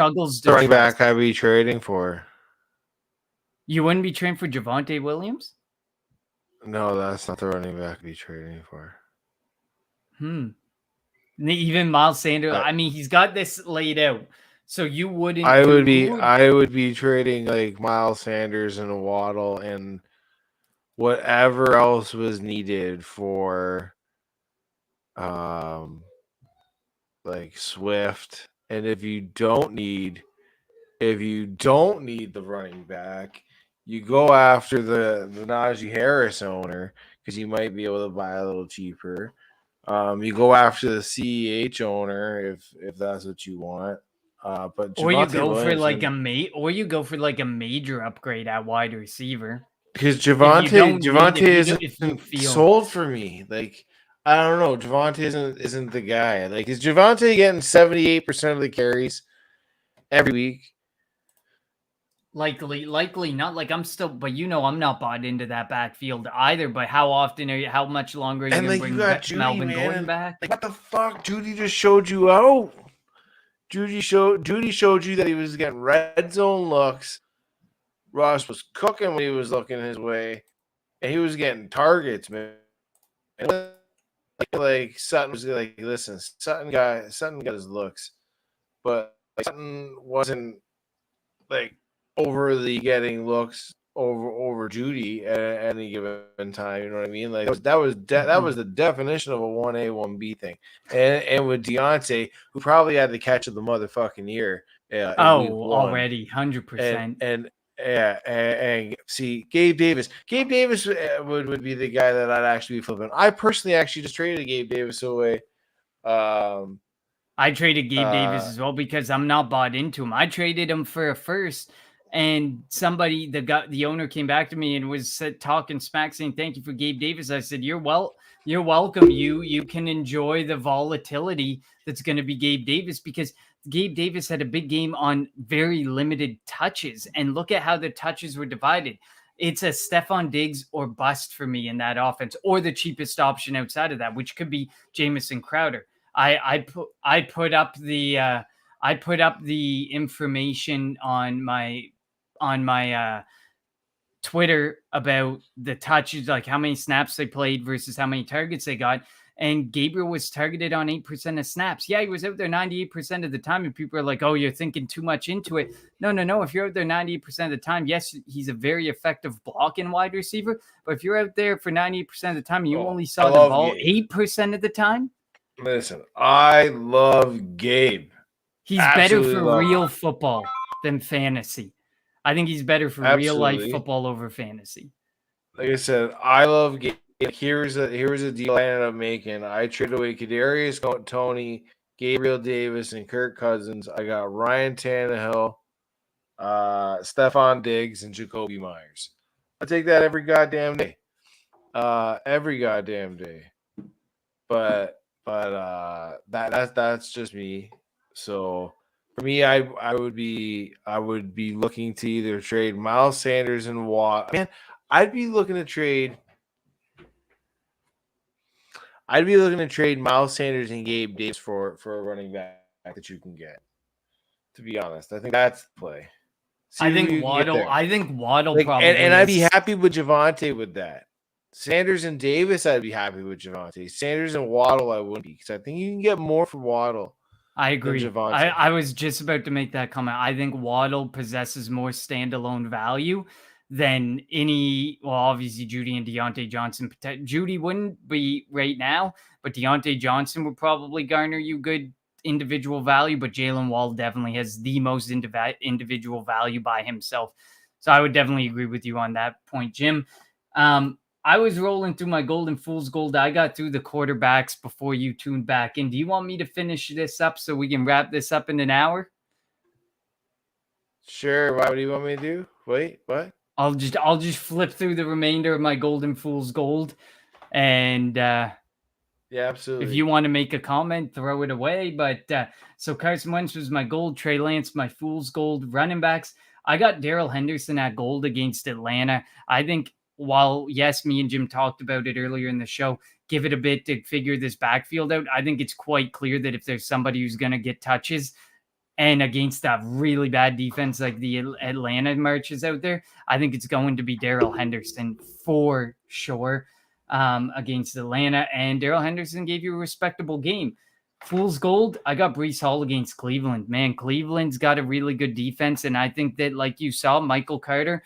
running back I'd be trading for. You wouldn't be trading for Javonte Williams? No, that's not the running back I'd be trading for. Even Miles Sanders, I mean, he's got this laid out. So you wouldn't. I would be trading like Miles Sanders and a Waddle and whatever else was needed for like Swift And if you don't need the running back, you go after the Najee Harris owner because you might be able to buy a little cheaper. You go after the CEH owner if that's what you want. But Or you Javonte go for like a Williams major upgrade at wide receiver. because If Javonte if you isn't feel sold for me. Like I don't know, Javonte isn't the guy. Like is Javonte getting 78% of the carries every week? likely not. Like I'm still, but I'm not bought into that backfield either. But how much longer are you And gonna like you bring got Judy, Melvin man. Gordon And, back? like what the fuck? Judy just showed you out. Judy showed you that he was getting red zone looks. Ross was cooking when he was looking his way, and he was getting targets, man. Like Sutton was like, listen, Sutton got his looks, but Sutton wasn't like overly getting looks over Judy at any given time. You know what I mean? Like that was the definition of a 1A 1B thing. And with Deontay, who probably had the catch of the motherfucking year. In week 1. Already 100%. And yeah, and see Gabe Davis. Gabe Davis would be the guy that I'd actually be flipping. I personally actually just traded Gabe Davis away. I traded Gabe Davis as well because I'm not bought into him. I traded him for a first, and the owner came back to me and was talking smack, saying thank you for Gabe Davis. I said you're welcome. You can enjoy the volatility that's going to be Gabe Davis because Gabe Davis had a big game on very limited touches, and look at how the touches were divided. It's a Stephon Diggs or bust for me in that offense, or the cheapest option outside of that, which could be Jamison Crowder. I put up the information on my Twitter about the touches, like how many snaps they played versus how many targets they got. And Gabriel was targeted on 8% of snaps. Yeah, he was out there 98% of the time. And people are like, oh, you're thinking too much into it. No. If you're out there 98% of the time, yes, he's a very effective blocking wide receiver. But if you're out there for 98% of the time, and you only saw the ball 8% of the time. Listen, I love Gabe. He's better for real football than fantasy. I think he's better for real life football over fantasy. Like I said, I love Gabe. Here's a deal I ended up making. I traded away Kadarius Toney, Gabriel Davis, and Kirk Cousins. I got Ryan Tannehill, Stephon Diggs, and Jacoby Myers. I take that every goddamn day. But that's just me. So for me, I would be looking to either trade Miles Sanders and Watt. Man, I'd be looking to trade Miles Sanders and Gabe Davis for a running back that you can get. To be honest, I think that's the play. I think Waddle probably, and I'd be happy with Javonte with that. Sanders and Davis, I'd be happy with Javonte. Sanders and Waddle, I wouldn't be because I think you can get more for Waddle. I agree. I was just about to make that comment. I think Waddle possesses more standalone value than obviously Judy and Deontay Johnson. Judy wouldn't be right now, but Deontay Johnson would probably garner you good individual value, but Jalen Waddle definitely has the most individual value by himself. So I would definitely agree with you on that point, Jim. I was rolling through my Golden Fool's Gold. I got through the quarterbacks before you tuned back in. Do you want me to finish this up so we can wrap this up in an hour? Sure. What do you want me to do? Wait, what? I'll just flip through the remainder of my Golden Fool's Gold, and yeah, absolutely. If you want to make a comment, throw it away. But so Carson Wentz was my gold, Trey Lance my Fool's Gold. Running backs, I got Darrell Henderson at gold against Atlanta. I think while yes, me and Jim talked about it earlier in the show, give it a bit to figure this backfield out. I think it's quite clear that if there's somebody who's going to get touches, and against that really bad defense like the Atlanta marches out there, I think it's going to be Darrell Henderson for sure against Atlanta. And Darrell Henderson gave you a respectable game. Fool's Gold, I got Breece Hall against Cleveland. Man, Cleveland's got a really good defense, and I think that, like you saw, Michael Carter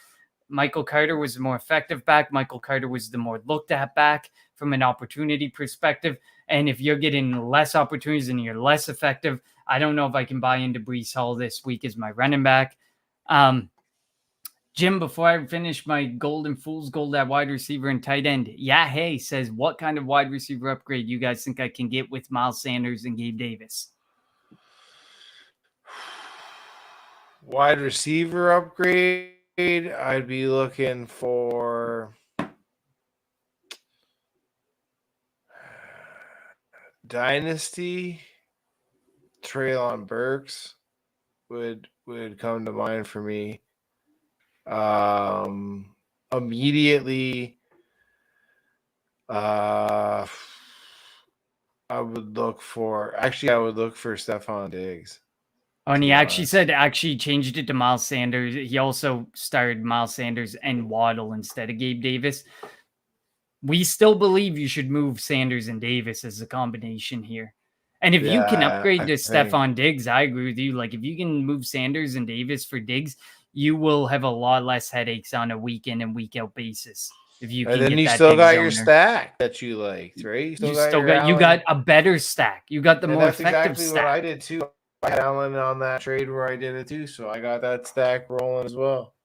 was the more effective back. Michael Carter was the more looked at back from an opportunity perspective. And if you're getting less opportunities and you're less effective, I don't know if I can buy into Breece Hall this week as my running back. Jim, before I finish my golden fool's gold at wide receiver and tight end, yeah, hey, says, what kind of wide receiver upgrade you guys think I can get with Miles Sanders and Gabe Davis? Wide receiver upgrade, I'd be looking for Dynasty. Treylon Burks would come to mind for me. Immediately, I would look for Stephon Diggs. Oh, and he actually changed it to Miles Sanders. He also started Miles Sanders and Waddle instead of Gabe Davis. We still believe you should move Sanders and Davis as a combination here. And if you can upgrade to Stephon Diggs, I agree with you. Like, if you can move Sanders and Davis for Diggs, you will have a lot less headaches on a week in and week out basis. If you can, and then get you that still Diggs got owner. Your stack that you liked, right? You got a better stack. You got the more effective exactly stack. What I did too. I had Allen on that trade where I did it too, so I got that stack rolling as well.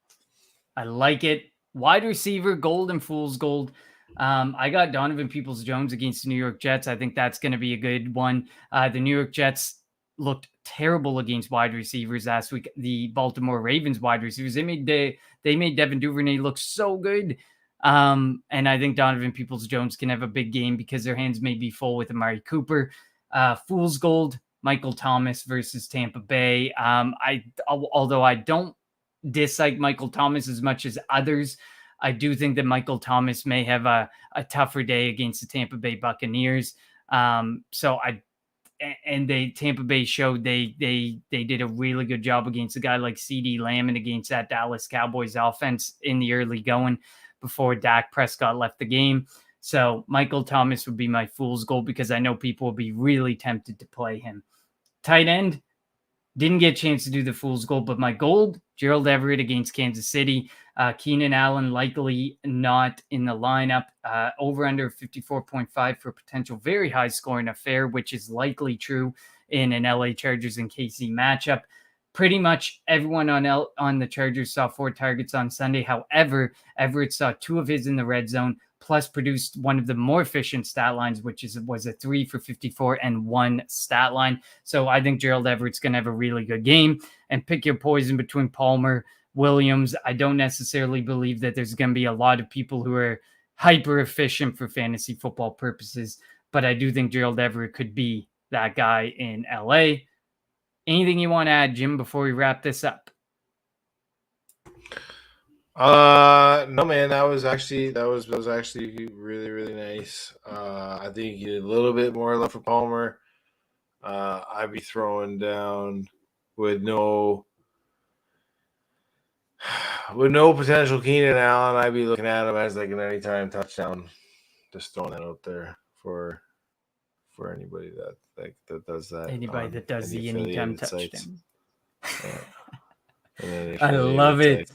I like it. Wide receiver, gold and fool's gold. I got Donovan Peoples-Jones against the New York Jets. I think that's going to be a good one. The New York Jets looked terrible against wide receivers last week. The Baltimore Ravens wide receivers, they made Devin Duvernay look so good. And I think Donovan Peoples-Jones can have a big game because their hands may be full with Amari Cooper. Fool's gold, Michael Thomas versus Tampa Bay. Although I don't dislike Michael Thomas as much as others, I do think that Michael Thomas may have a tougher day against the Tampa Bay Buccaneers. Tampa Bay showed they did a really good job against a guy like CeeDee Lamb and against that Dallas Cowboys offense in the early going before Dak Prescott left the game. So Michael Thomas would be my fool's gold because I know people will be really tempted to play him. Tight end, didn't get a chance to do the fool's gold, but my gold, Gerald Everett against Kansas City. Keenan Allen likely not in the lineup. Over under 54.5 for a potential very high scoring affair, which is likely true in an LA Chargers and KC matchup. Pretty much everyone on the Chargers saw 4 targets on Sunday. However, Everett saw 2 of his in the red zone, plus produced one of the more efficient stat lines, which was a 3 for 54 and 1 stat line. So I think Gerald Everett's going to have a really good game. And pick your poison between Palmer, Williams. I don't necessarily believe that there's going to be a lot of people who are hyper efficient for fantasy football purposes, but I do think Gerald Everett could be that guy in LA. Anything you want to add, Jim, before we wrap this up? No, man, that was actually really, really nice. I think you did a little bit more love for Palmer. I'd be throwing down with no potential Keenan Allen. I'd be looking at him as like an anytime touchdown. Just throwing that out there for anybody that does that. Anybody that does the anytime touchdown. Yeah. I love it.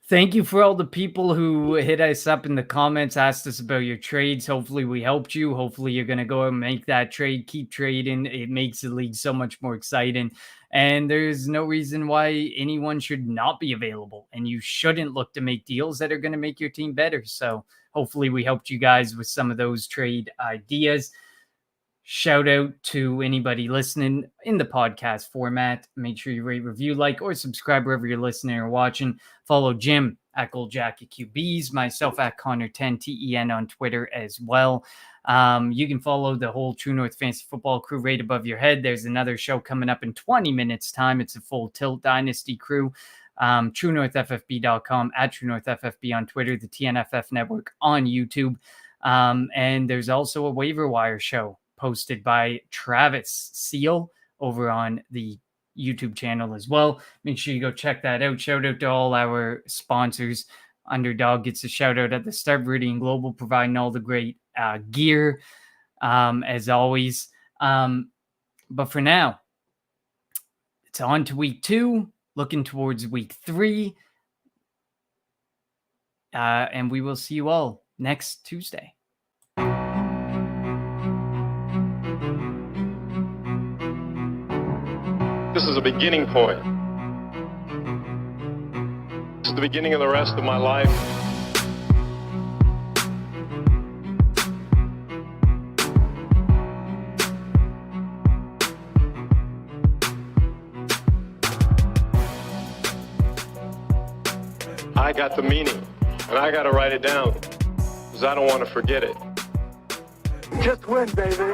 Thank you for all the people who hit us up in the comments, asked us about your trades. Hopefully we helped you. Hopefully you're going to go and make that trade. Keep trading. It makes the league so much more exciting. And there's no reason why anyone should not be available. And you shouldn't look to make deals that are going to make your team better. So hopefully we helped you guys with some of those trade ideas. Shout out to anybody listening in the podcast format. Make sure you rate, review, like, or subscribe wherever you're listening or watching. Follow Jim at GoldJacketQBs, myself at Connor10TEN on Twitter as well. You can follow the whole True North Fantasy Football crew right above your head. There's another show coming up in 20 minutes time. It's a full Tilt Dynasty crew. TrueNorthFFB.com, at TrueNorthFFB on Twitter, the TNFF Network on YouTube. And there's also a waiver wire show posted by Travis Seal over on the YouTube channel as well. Make sure you go check that out. Shout out to all our sponsors. Underdog gets a shout out at the start. Veridian Global providing all the great gear as always. But for now, it's on to week 2, looking towards week 3. And we will see you all next Tuesday. This is a beginning point. This is the beginning of the rest of my life. I got the meaning, and I got to write it down, because I don't want to forget it. Just win, baby.